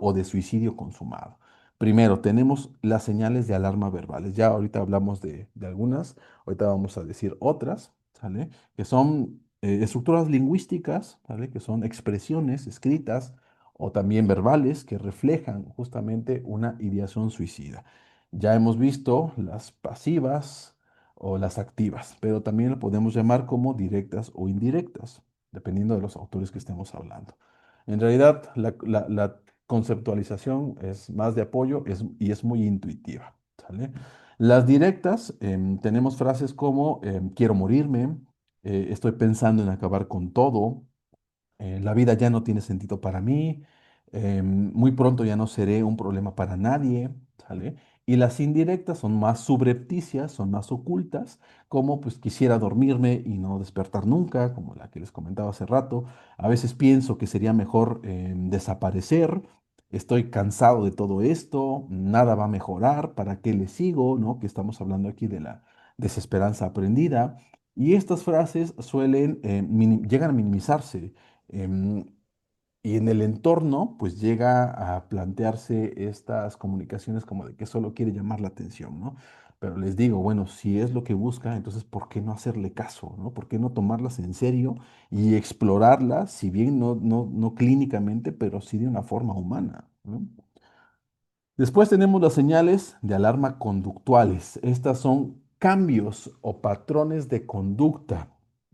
o de suicidio consumado. Primero, tenemos las señales de alarma verbales. Ya ahorita hablamos de algunas, ahorita vamos a decir otras, ¿sale? Que son estructuras lingüísticas, ¿sale? Que son expresiones escritas o también verbales que reflejan justamente una ideación suicida. Ya hemos visto las pasivas, o las activas, pero también lo podemos llamar como directas o indirectas, dependiendo de los autores que estemos hablando. En realidad, la conceptualización es más de apoyo y es muy intuitiva, ¿sale? Las directas, tenemos frases como quiero morirme, estoy pensando en acabar con todo, la vida ya no tiene sentido para mí, muy pronto ya no seré un problema para nadie, ¿sale? Y las indirectas son más subrepticias, son más ocultas, como pues quisiera dormirme y no despertar nunca, como la que les comentaba hace rato. A veces pienso que sería mejor desaparecer, estoy cansado de todo esto, nada va a mejorar, ¿para qué le sigo? ¿No? Que estamos hablando aquí de la desesperanza aprendida. Y estas frases suelen, llegan a minimizarse. Em, y en el entorno, pues llega a plantearse estas comunicaciones como de que solo quiere llamar la atención, ¿no? Pero les digo, bueno, si es lo que busca, entonces ¿por qué no hacerle caso, ¿no? ¿Por qué no tomarlas en serio y explorarlas, si bien no clínicamente, pero sí de una forma humana, ¿no? Después tenemos las señales de alarma conductuales. Estas son cambios o patrones de conducta.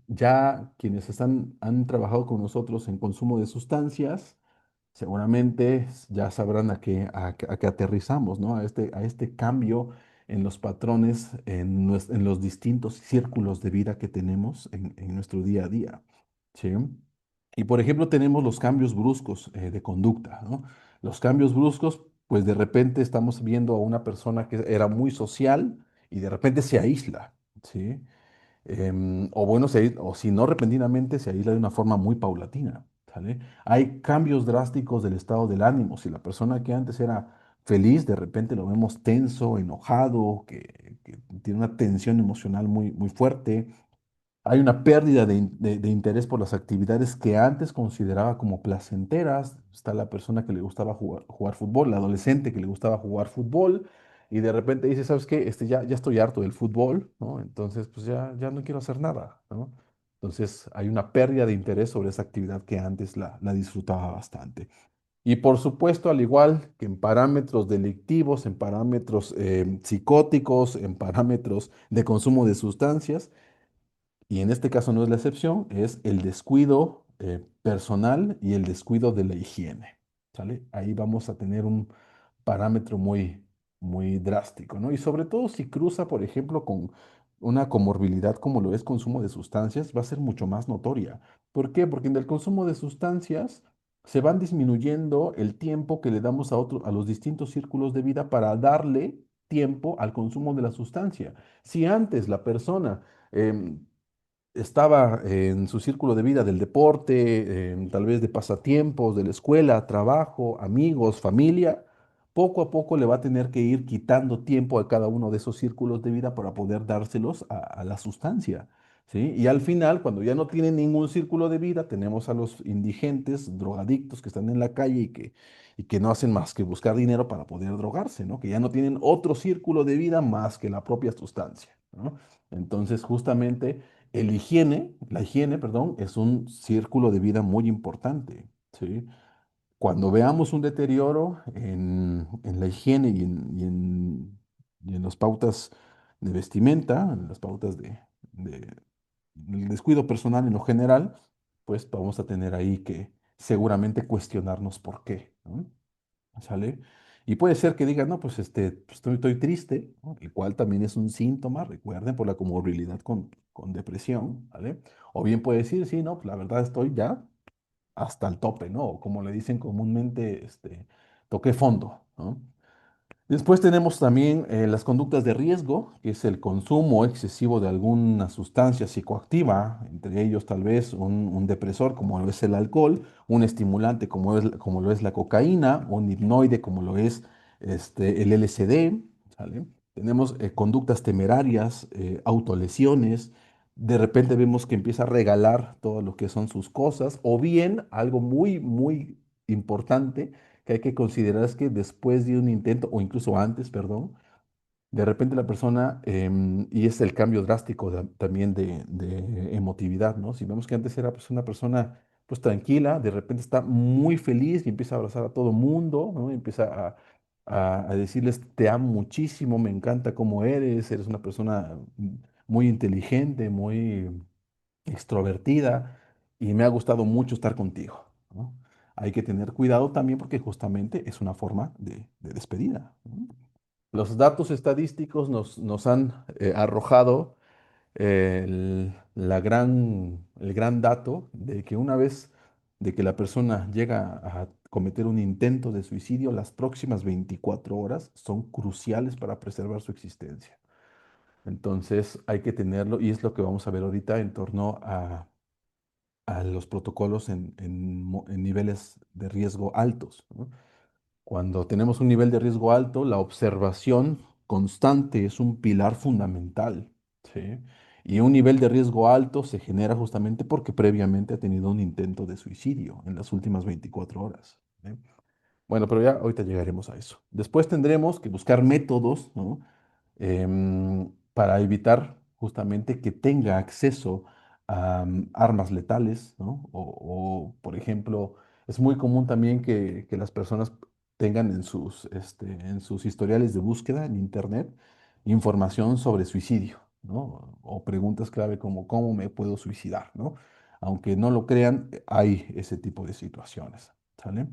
Ya quienes han trabajado con nosotros en consumo de sustancias, seguramente ya sabrán a qué aterrizamos, ¿no? A este cambio en los patrones, en los distintos círculos de vida que tenemos en nuestro día a día, ¿sí? Y por ejemplo, tenemos los cambios bruscos de conducta, ¿no? Los cambios bruscos, pues de repente estamos viendo a una persona que era muy social y de repente se aísla, ¿sí? O bueno, o si no, repentinamente se aísla de una forma muy paulatina, ¿sale? Hay cambios drásticos del estado del ánimo. Si la persona que antes era feliz, de repente lo vemos tenso, enojado, que tiene una tensión emocional muy fuerte. Hay una pérdida de interés por las actividades que antes consideraba como placenteras. Está la persona que le gustaba jugar fútbol, el adolescente que le gustaba jugar fútbol, y de repente dice, ¿sabes qué? Ya estoy harto del fútbol, ¿no? Entonces, pues ya no quiero hacer nada, ¿no? Entonces, hay una pérdida de interés sobre esa actividad que antes la disfrutaba bastante. Y por supuesto, al igual que en parámetros delictivos, en parámetros psicóticos, en parámetros de consumo de sustancias, y en este caso no es la excepción, es el descuido personal y el descuido de la higiene, ¿sale? Ahí vamos a tener un parámetro muy drástico, ¿no? Y sobre todo si cruza, por ejemplo, con una comorbilidad como lo es consumo de sustancias, va a ser mucho más notoria. ¿Por qué? Porque en el consumo de sustancias se van disminuyendo el tiempo que le damos a los distintos círculos de vida para darle tiempo al consumo de la sustancia. Si antes la persona em, estaba en su círculo de vida del deporte, tal vez de pasatiempos, de la escuela, trabajo, amigos, familia, poco a poco le va a tener que ir quitando tiempo a cada uno de esos círculos de vida para poder dárselos a la sustancia, ¿sí? Y al final, cuando ya no tienen ningún círculo de vida, tenemos a los indigentes, drogadictos que están en la calle y que no hacen más que buscar dinero para poder drogarse, ¿no? Que ya no tienen otro círculo de vida más que la propia sustancia, ¿no? Entonces, justamente la higiene, perdón, es un círculo de vida muy importante, ¿sí? Cuando veamos un deterioro en la higiene y en las pautas de vestimenta, en las pautas del descuido personal en lo general, pues vamos a tener ahí que seguramente cuestionarnos por qué, ¿no? ¿Sale? Y puede ser que digan, no, pues, pues, estoy triste, ¿no? El cual también es un síntoma, recuerden, por la comorbilidad con depresión, ¿vale? O bien puede decir, sí, no, pues la verdad estoy ya hasta el tope, ¿no? O como le dicen comúnmente, toqué fondo, ¿no? Después tenemos también las conductas de riesgo, que es el consumo excesivo de alguna sustancia psicoactiva, entre ellos tal vez un depresor como lo es el alcohol, un estimulante como lo es la cocaína, un hipnoide como lo es el LSD, ¿sale? Tenemos conductas temerarias, autolesiones, de repente vemos que empieza a regalar todo lo que son sus cosas, o bien algo muy, muy importante que hay que considerar es que después de un intento, o incluso antes, perdón, de repente la persona, y es el cambio drástico también de emotividad, ¿no? Si vemos que antes era pues, una persona pues tranquila, de repente está muy feliz y empieza a abrazar a todo mundo, ¿no? Empieza a decirles, te amo muchísimo, me encanta cómo eres una persona muy inteligente, muy extrovertida y me ha gustado mucho estar contigo, ¿no? Hay que tener cuidado también porque justamente es una forma de despedida, ¿no? Los datos estadísticos nos han arrojado el gran dato de que una vez de que la persona llega a cometer un intento de suicidio, las próximas 24 horas son cruciales para preservar su existencia. Entonces hay que tenerlo y es lo que vamos a ver ahorita en torno a los protocolos en niveles de riesgo altos, ¿no? Cuando tenemos un nivel de riesgo alto, la observación constante es un pilar fundamental, ¿sí? Y un nivel de riesgo alto se genera justamente porque previamente ha tenido un intento de suicidio en las últimas 24 horas, ¿sí? Bueno, pero ya ahorita llegaremos a eso. Después tendremos que buscar métodos, ¿no? Para evitar justamente que tenga acceso a armas letales, ¿no? Por ejemplo, es muy común también que las personas tengan en sus historiales de búsqueda en Internet información sobre suicidio, ¿no? O preguntas clave como ¿cómo me puedo suicidar?, ¿no? Aunque no lo crean, hay ese tipo de situaciones, ¿sale?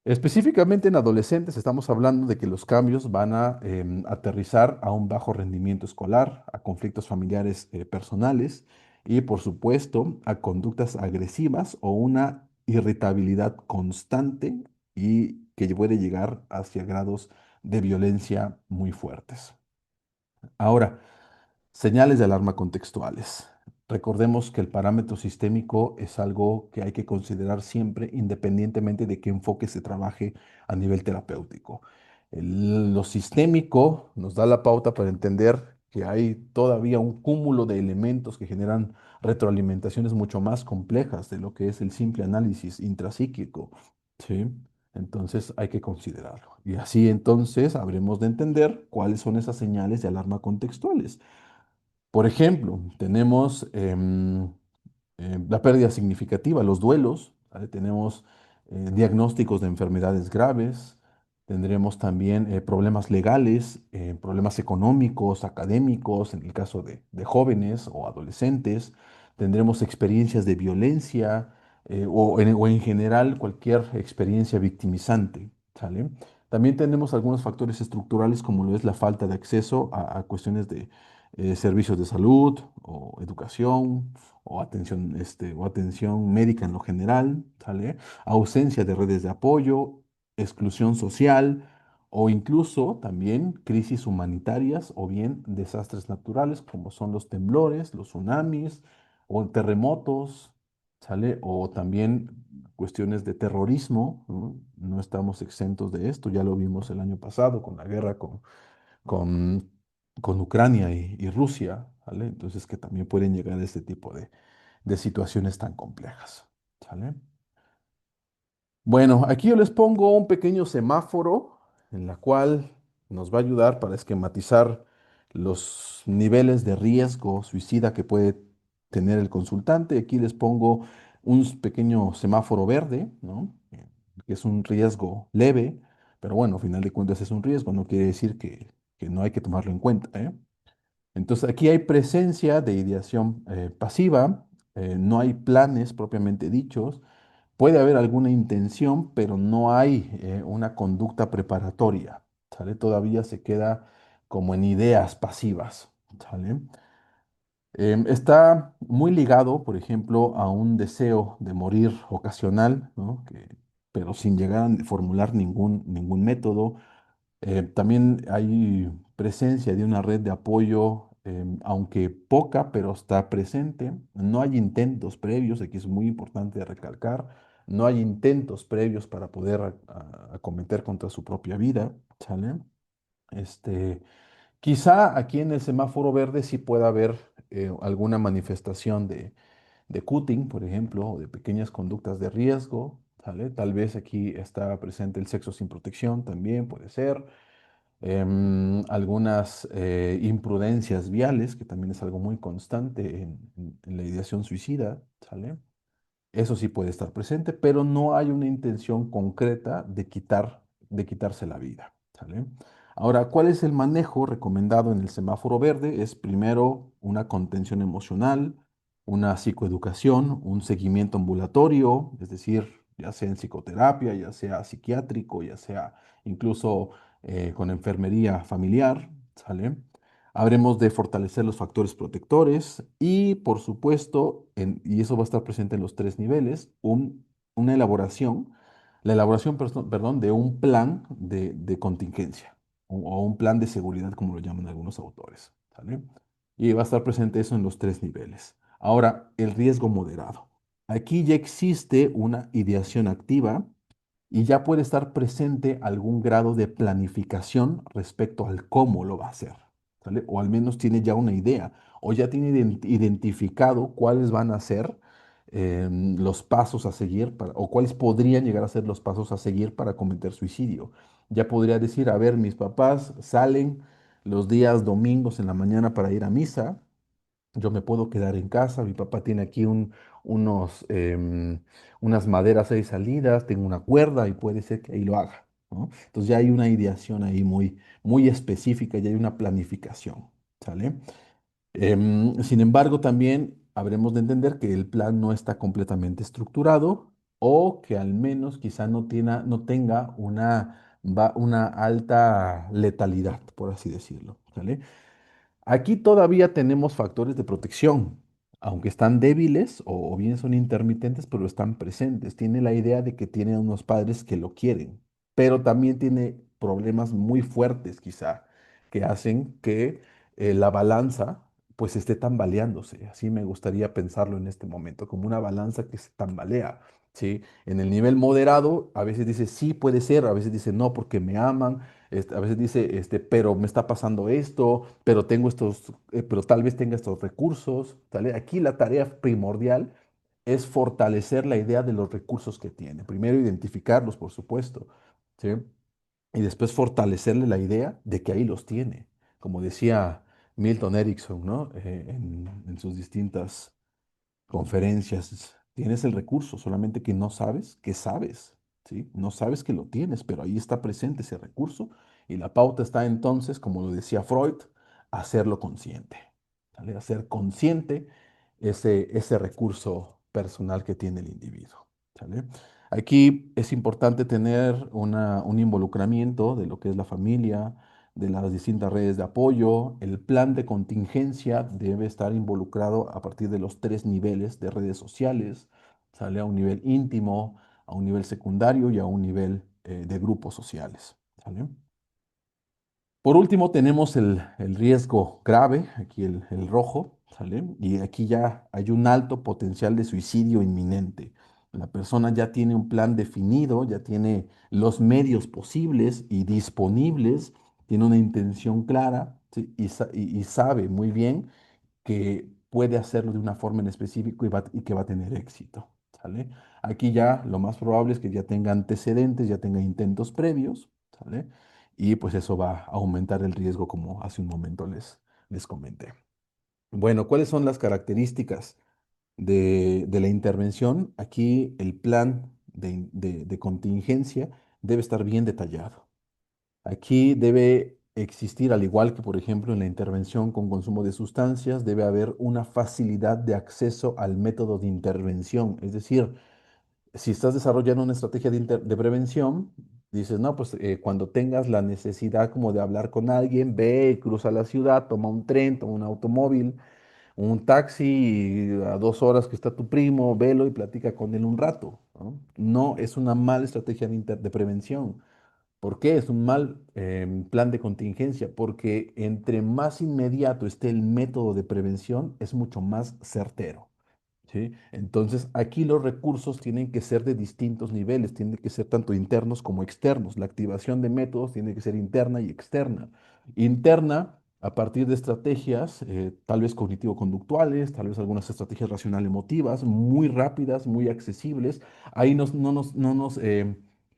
Específicamente en adolescentes estamos hablando de que los cambios van a aterrizar a un bajo rendimiento escolar, a conflictos familiares personales y por supuesto a conductas agresivas o una irritabilidad constante y que puede llegar hacia grados de violencia muy fuertes. Ahora, señales de alarma contextuales. Recordemos que el parámetro sistémico es algo que hay que considerar siempre, independientemente de qué enfoque se trabaje a nivel terapéutico. Lo sistémico nos da la pauta para entender que hay todavía un cúmulo de elementos que generan retroalimentaciones mucho más complejas de lo que es el simple análisis intrapsíquico, ¿sí? Entonces hay que considerarlo. Y así entonces habremos de entender cuáles son esas señales de alarma contextuales. Por ejemplo, tenemos la pérdida significativa, los duelos, ¿vale? Tenemos diagnósticos de enfermedades graves, tendremos también problemas legales, problemas económicos, académicos, en el caso de jóvenes o adolescentes, tendremos experiencias de violencia o en general cualquier experiencia victimizante, ¿sale? También tenemos algunos factores estructurales como lo es la falta de acceso a cuestiones de servicios de salud o educación o atención médica en lo general, ¿sale? Ausencia de redes de apoyo, exclusión social o incluso también crisis humanitarias o bien desastres naturales como son los temblores, los tsunamis o terremotos, ¿sale? O también cuestiones de terrorismo, ¿no? No estamos exentos de esto, ya lo vimos el año pasado con la guerra con, con Ucrania y Rusia, ¿vale? Entonces que también pueden llegar a este tipo de situaciones tan complejas, ¿sale? Bueno, aquí yo les pongo un pequeño semáforo en la cual nos va a ayudar para esquematizar los niveles de riesgo suicida que puede tener el consultante. Aquí les pongo un pequeño semáforo verde, ¿no? Que es un riesgo leve, pero bueno, a final de cuentas es un riesgo, no quiere decir que no hay que tomarlo en cuenta, ¿eh? Entonces aquí hay presencia de ideación pasiva, no hay planes propiamente dichos. Puede haber alguna intención, pero no hay una conducta preparatoria, ¿sale? Todavía se queda como en ideas pasivas, ¿sale? Está muy ligado, por ejemplo, a un deseo de morir ocasional, ¿no? Pero sin llegar a formular ningún método. También hay presencia de una red de apoyo, aunque poca, pero está presente. No hay intentos previos, aquí es muy importante recalcar, no hay intentos previos para poder acometer contra su propia vida, ¿sale? Este, Quizá aquí en el semáforo verde sí pueda haber alguna manifestación de cutting, por ejemplo, o de pequeñas conductas de riesgo, ¿sale? Tal vez aquí está presente el sexo sin protección, también puede ser. Algunas imprudencias viales, que también es algo muy constante en la ideación suicida, ¿sale? Eso sí puede estar presente, pero no hay una intención concreta de quitarse la vida, ¿sale? Ahora, ¿cuál es el manejo recomendado en el semáforo verde? Es primero una contención emocional, una psicoeducación, un seguimiento ambulatorio, es decir, ya sea en psicoterapia, ya sea psiquiátrico, ya sea incluso con enfermería familiar, ¿sale? Habremos de fortalecer los factores protectores y, por supuesto, y eso va a estar presente en los tres niveles, una elaboración, la elaboración, perdón, de un plan de contingencia o un plan de seguridad, como lo llaman algunos autores, ¿sale? Y va a estar presente eso en los tres niveles. Ahora, el riesgo moderado. Aquí ya existe una ideación activa y ya puede estar presente algún grado de planificación respecto al cómo lo va a hacer, ¿sale? O al menos tiene ya una idea, o ya tiene identificado cuáles van a ser los pasos a seguir, o cuáles podrían llegar a ser los pasos a seguir para cometer suicidio. Ya podría decir, a ver, mis papás salen los días domingos en la mañana para ir a misa, yo me puedo quedar en casa, mi papá tiene aquí unos, unas maderas ahí salidas, tengo una cuerda y puede ser que ahí lo haga, ¿no? Entonces ya hay una ideación ahí muy específica, ya hay una planificación, ¿sale? Sin embargo, también habremos de entender que el plan no está completamente estructurado o que al menos quizá no tenga una alta letalidad, por así decirlo, ¿sale? Aquí todavía tenemos factores de protección, aunque están débiles o bien son intermitentes, pero están presentes. Tiene la idea de que tiene unos padres que lo quieren, pero también tiene problemas muy fuertes quizá que hacen que la balanza pues esté tambaleándose. Así me gustaría pensarlo en este momento, como una balanza que se tambalea. ¿Sí? En el nivel moderado, a veces dice sí puede ser, a veces dice no porque me aman, a veces dice, pero me está pasando esto, pero tengo estos, pero tal vez tenga estos recursos, ¿sale? Aquí la tarea primordial es fortalecer la idea de los recursos que tiene. Primero identificarlos, por supuesto, ¿sí? Y después fortalecerle la idea de que ahí los tiene. Como decía Milton Erickson, ¿no? En sus distintas conferencias, tienes el recurso, solamente que no sabes que sabes, ¿sí? No sabes que lo tienes, pero ahí está presente ese recurso y la pauta está entonces, como lo decía Freud, hacerlo consciente, ¿sale? Hacer consciente ese recurso personal que tiene el individuo, ¿sale? Aquí es importante tener un involucramiento de lo que es la familia, de las distintas redes de apoyo. El plan de contingencia debe estar involucrado a partir de los tres niveles de redes sociales, sale a un nivel íntimo, a un nivel secundario y a un nivel de grupos sociales, ¿sale? Por último, tenemos el riesgo grave, aquí el rojo, ¿sale? Y aquí ya hay un alto potencial de suicidio inminente. La persona ya tiene un plan definido, ya tiene los medios posibles y disponibles, tiene una intención clara, ¿sí? Y sabe muy bien que puede hacerlo de una forma en específico y que va a tener éxito, ¿sale? Aquí ya lo más probable es que ya tenga antecedentes, ya tenga intentos previos, ¿sale? Y pues eso va a aumentar el riesgo como hace un momento les comenté. Bueno, ¿cuáles son las características de la intervención? Aquí el plan de contingencia debe estar bien detallado. Aquí debe existir, al igual que por ejemplo en la intervención con consumo de sustancias, debe haber una facilidad de acceso al método de intervención. Es decir, si estás desarrollando una estrategia de prevención, dices, no, pues cuando tengas la necesidad como de hablar con alguien, ve, cruza la ciudad, toma un tren, toma un automóvil, un taxi, y a 2 horas que está tu primo, velo y platica con él un rato, ¿no? No, es una mala estrategia de prevención. ¿Por qué es un mal plan de contingencia? Porque entre más inmediato esté el método de prevención, es mucho más certero. ¿Sí? Entonces, aquí los recursos tienen que ser de distintos niveles, tienen que ser tanto internos como externos. La activación de métodos tiene que ser interna y externa. Interna, a partir de estrategias, tal vez cognitivo-conductuales, tal vez algunas estrategias racional-emotivas, muy rápidas, muy accesibles. Ahí no nos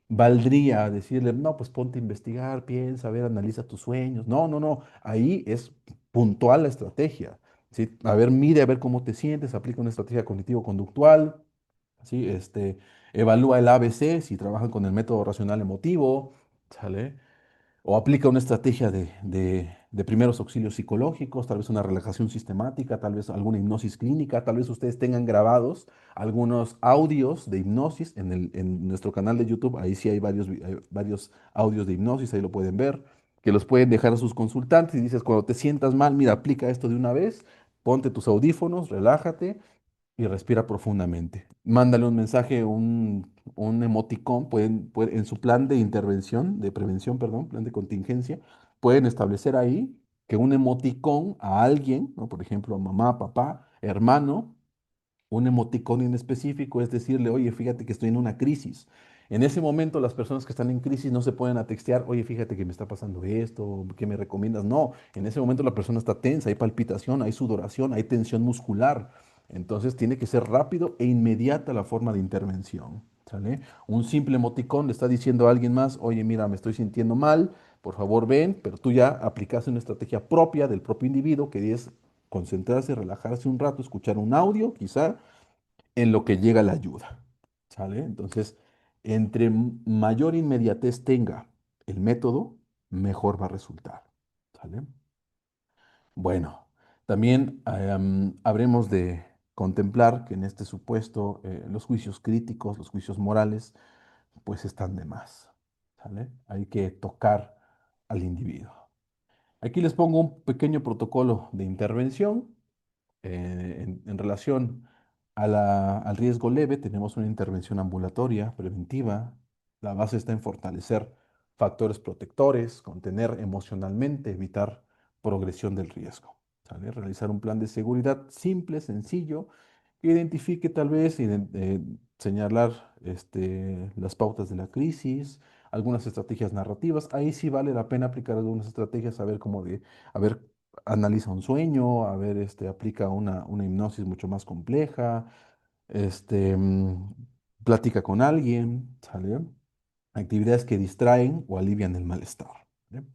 valdría decirle, no, pues ponte a investigar, piensa, a ver, analiza tus sueños. No, no, no. Ahí es puntual la estrategia. ¿Sí? A ver, mide a ver cómo te sientes, aplica una estrategia cognitivo-conductual, ¿sí? Evalúa el ABC si trabajan con el método racional emotivo, ¿sale? O aplica una estrategia de primeros auxilios psicológicos, tal vez una relajación sistemática, tal vez alguna hipnosis clínica, tal vez ustedes tengan grabados algunos audios de hipnosis en nuestro canal de YouTube, ahí sí hay varios audios de hipnosis, ahí lo pueden ver, que los pueden dejar a sus consultantes y dices, cuando te sientas mal, mira, aplica esto de una vez, ponte tus audífonos, relájate y respira profundamente. Mándale un mensaje, un emoticón, en su plan de intervención, de prevención, perdón, plan de contingencia, pueden establecer ahí que un emoticón a alguien, ¿no? Por ejemplo, mamá, papá, hermano, un emoticón en específico es decirle, oye, fíjate que estoy en una crisis. En ese momento las personas que están en crisis no se pueden a textear, oye, fíjate que me está pasando esto, ¿qué me recomiendas? No, en ese momento la persona está tensa, hay palpitación, hay sudoración, hay tensión muscular. Entonces tiene que ser rápido e inmediata la forma de intervención. ¿Sale? Un simple emoticón le está diciendo a alguien más, oye, mira, me estoy sintiendo mal, por favor ven, pero tú ya aplicaste una estrategia propia del propio individuo que es concentrarse, relajarse un rato, escuchar un audio, quizá, en lo que llega la ayuda. ¿Sale? Entonces, entre mayor inmediatez tenga el método, mejor va a resultar. ¿Sale? Bueno, también habremos de contemplar que en este supuesto los juicios críticos, los juicios morales, pues están de más. ¿Sale? Hay que tocar al individuo. Aquí les pongo un pequeño protocolo de intervención en relación al riesgo leve, tenemos una intervención ambulatoria, preventiva. La base está en fortalecer factores protectores, contener emocionalmente, evitar progresión del riesgo. ¿Sale? Realizar un plan de seguridad simple, sencillo, que identifique tal vez, señalar las pautas de la crisis, algunas estrategias narrativas. Ahí sí vale la pena aplicar algunas estrategias, a ver cómo a ver, analiza un sueño, a ver, aplica una hipnosis mucho más compleja, este, mm, platica con alguien, ¿sale? Actividades que distraen o alivian el malestar. ¿Vale?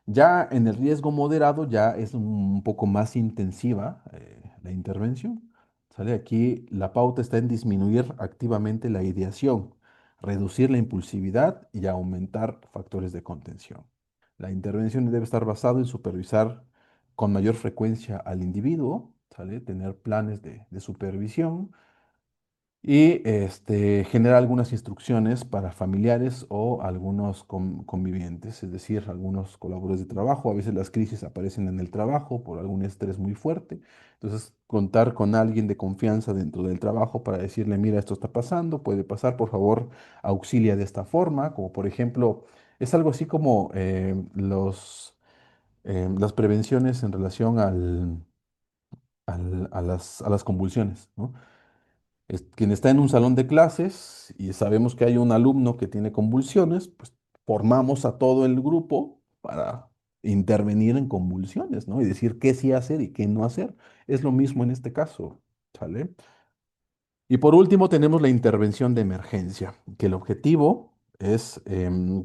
Ya en el riesgo moderado ya es un poco más intensiva la intervención. ¿Sale? Aquí la pauta está en disminuir activamente la ideación, reducir la impulsividad y aumentar factores de contención. La intervención debe estar basada en supervisar con mayor frecuencia al individuo, ¿sale? Tener planes de supervisión y genera algunas instrucciones para familiares o algunos convivientes, es decir, algunos colaboradores de trabajo. A veces las crisis aparecen en el trabajo por algún estrés muy fuerte. Entonces, contar con alguien de confianza dentro del trabajo para decirle, mira, esto está pasando, puede pasar, por favor, auxilia de esta forma, como por ejemplo, es algo así como las prevenciones en relación a las convulsiones, ¿no? Quien está en un salón de clases y sabemos que hay un alumno que tiene convulsiones, pues formamos a todo el grupo para intervenir en convulsiones, ¿no? Y decir qué sí hacer y qué no hacer. Es lo mismo en este caso, ¿sale? Y por último tenemos la intervención de emergencia, que el objetivo es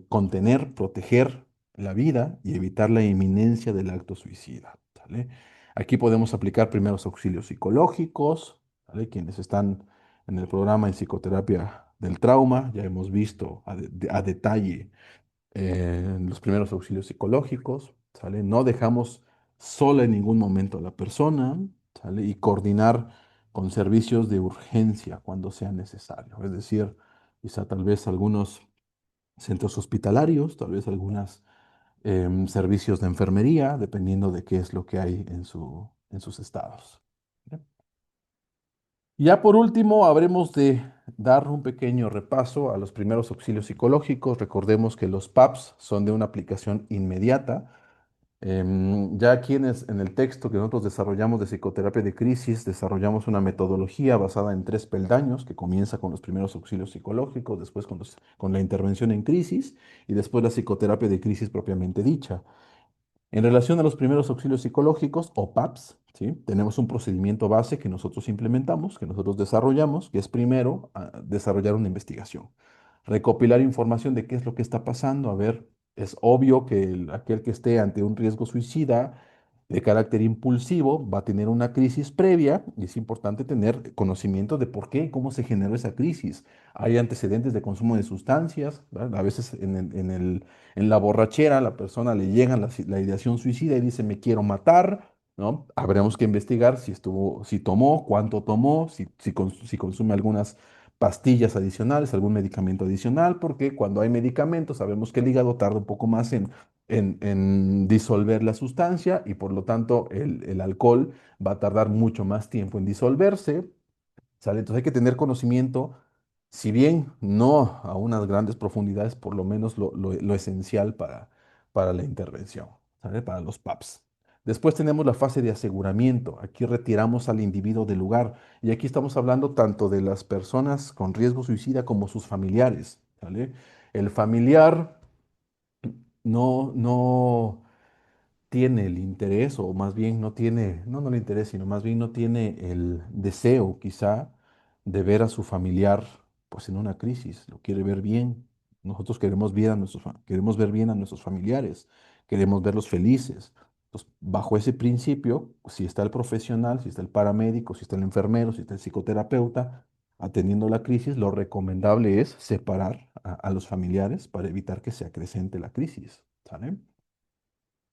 contener, proteger la vida y evitar la inminencia del acto suicida, ¿sale? Aquí podemos aplicar primeros auxilios psicológicos, ¿sale? Quienes están en el programa de psicoterapia del trauma, ya hemos visto a detalle los primeros auxilios psicológicos, ¿sale? No dejamos sola en ningún momento a la persona, ¿sale? Y coordinar con servicios de urgencia cuando sea necesario. Es decir, quizá tal vez algunos centros hospitalarios, tal vez algunos servicios de enfermería, dependiendo de qué es lo que hay en sus estados. ¿Bien? Ya por último, habremos de dar un pequeño repaso a los primeros auxilios psicológicos. Recordemos que los PAPs son de una aplicación inmediata. Ya aquí en el texto que nosotros desarrollamos de psicoterapia de crisis, desarrollamos una metodología basada en tres peldaños, que comienza con los primeros auxilios psicológicos, después con la intervención en crisis y después la psicoterapia de crisis propiamente dicha. En relación a los primeros auxilios psicológicos o PAPs, ¿sí? Tenemos un procedimiento base que nosotros implementamos, que nosotros desarrollamos, que es primero desarrollar una investigación, recopilar información de qué es lo que está pasando. A ver, es obvio que aquel que esté ante un riesgo suicida de carácter impulsivo va a tener una crisis previa y es importante tener conocimiento de por qué y cómo se generó esa crisis. Hay antecedentes de consumo de sustancias, ¿verdad? A veces en la borrachera, la persona le llega la ideación suicida y dice, me quiero matar, ¿no? Habremos que investigar si tomó, cuánto tomó, si consume algunas pastillas adicionales, algún medicamento adicional, porque cuando hay medicamentos sabemos que el hígado tarda un poco más en disolver la sustancia y por lo tanto el alcohol va a tardar mucho más tiempo en disolverse. ¿Sale? Entonces hay que tener conocimiento, si bien no a unas grandes profundidades, por lo menos lo esencial para la intervención, ¿sale? Para los PAPs. Después tenemos la fase de aseguramiento. Aquí retiramos al individuo del lugar. Y aquí estamos hablando tanto de las personas con riesgo suicida como sus familiares, ¿sale? El familiar no tiene el interés, o más bien no tiene, no el interés, sino más bien no tiene el deseo quizá de ver a su familiar pues en una crisis, lo quiere ver bien. Nosotros queremos ver a queremos ver bien a nuestros familiares, queremos verlos felices. Entonces, bajo ese principio, si está el profesional, si está el paramédico, si está el enfermero, si está el psicoterapeuta atendiendo la crisis, lo recomendable es separar a los familiares para evitar que se acrecente la crisis, ¿sale?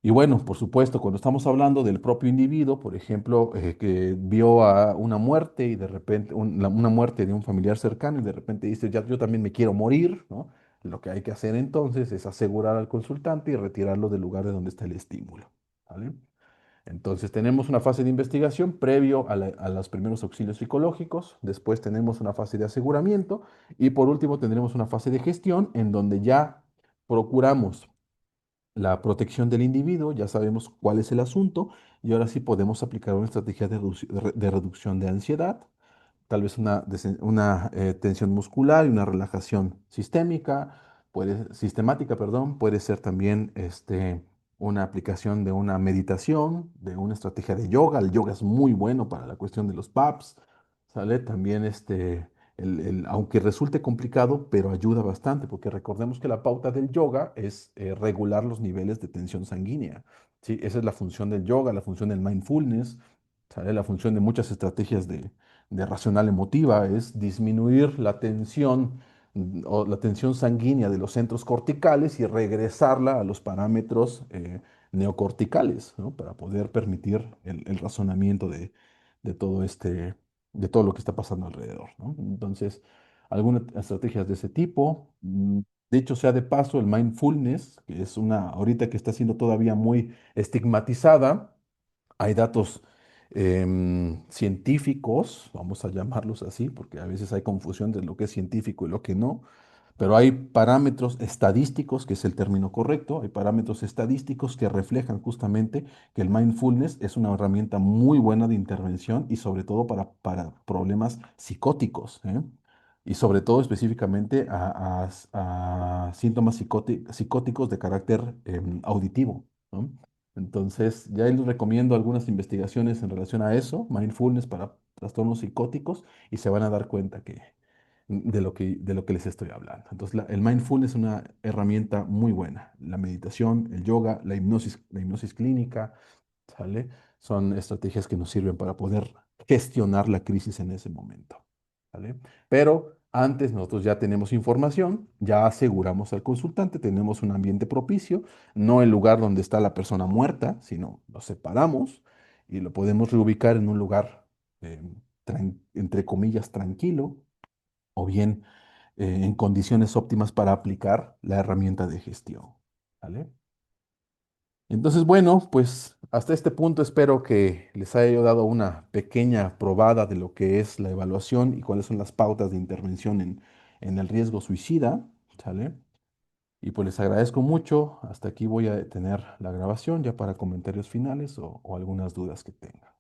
Y bueno, por supuesto, cuando estamos hablando del propio individuo, por ejemplo, que vio a una muerte y de repente, una muerte de un familiar cercano y de repente dice, ya, yo también me quiero morir, ¿no? Lo que hay que hacer entonces es asegurar al consultante y retirarlo del lugar de donde está el estímulo, ¿vale? Entonces tenemos una fase de investigación previo a los primeros auxilios psicológicos, después tenemos una fase de aseguramiento y por último tendremos una fase de gestión en donde ya procuramos la protección del individuo, ya sabemos cuál es el asunto y ahora sí podemos aplicar una estrategia de reducción de ansiedad, tal vez una tensión muscular y una relajación sistemática, perdón, puede ser también una aplicación de una meditación, de una estrategia de yoga. El yoga es muy bueno para la cuestión de los PAPs, ¿sale? También aunque resulte complicado, pero ayuda bastante, porque recordemos que la pauta del yoga es regular los niveles de tensión sanguínea, ¿sí? Esa es la función del yoga, la función del mindfulness, ¿sale? La función de muchas estrategias de racional emotiva es disminuir la tensión o la tensión sanguínea de los centros corticales y regresarla a los parámetros neocorticales, ¿no? Para poder permitir el razonamiento de todo de todo lo que está pasando alrededor, ¿no? Entonces, algunas estrategias de ese tipo. De hecho, sea de paso, el mindfulness, que es una ahorita que está siendo todavía muy estigmatizada, hay datos científicos, vamos a llamarlos así, porque a veces hay confusión de lo que es científico y lo que no, pero hay parámetros estadísticos, que es el término correcto, hay parámetros estadísticos que reflejan justamente que el mindfulness es una herramienta muy buena de intervención y sobre todo para problemas psicóticos, ¿eh? Y sobre todo específicamente a síntomas psicóticos de carácter auditivo, ¿no? Entonces, ya les recomiendo algunas investigaciones en relación a eso, mindfulness para trastornos psicóticos, y se van a dar cuenta de lo que les estoy hablando. Entonces, el mindfulness es una herramienta muy buena. La meditación, el yoga, la hipnosis clínica, ¿sale? Son estrategias que nos sirven para poder gestionar la crisis en ese momento, ¿vale? Pero antes nosotros ya tenemos información, ya aseguramos al consultante, tenemos un ambiente propicio, no el lugar donde está la persona muerta, sino lo separamos y lo podemos reubicar en un lugar, eh, entre comillas, tranquilo, o bien en condiciones óptimas para aplicar la herramienta de gestión, ¿vale? Entonces, bueno, pues Hasta este punto espero que les haya yo dado una pequeña probada de lo que es la evaluación y cuáles son las pautas de intervención en el riesgo suicida, ¿sale? Y pues les agradezco mucho. Hasta aquí voy a detener la grabación ya para comentarios finales o algunas dudas que tengan.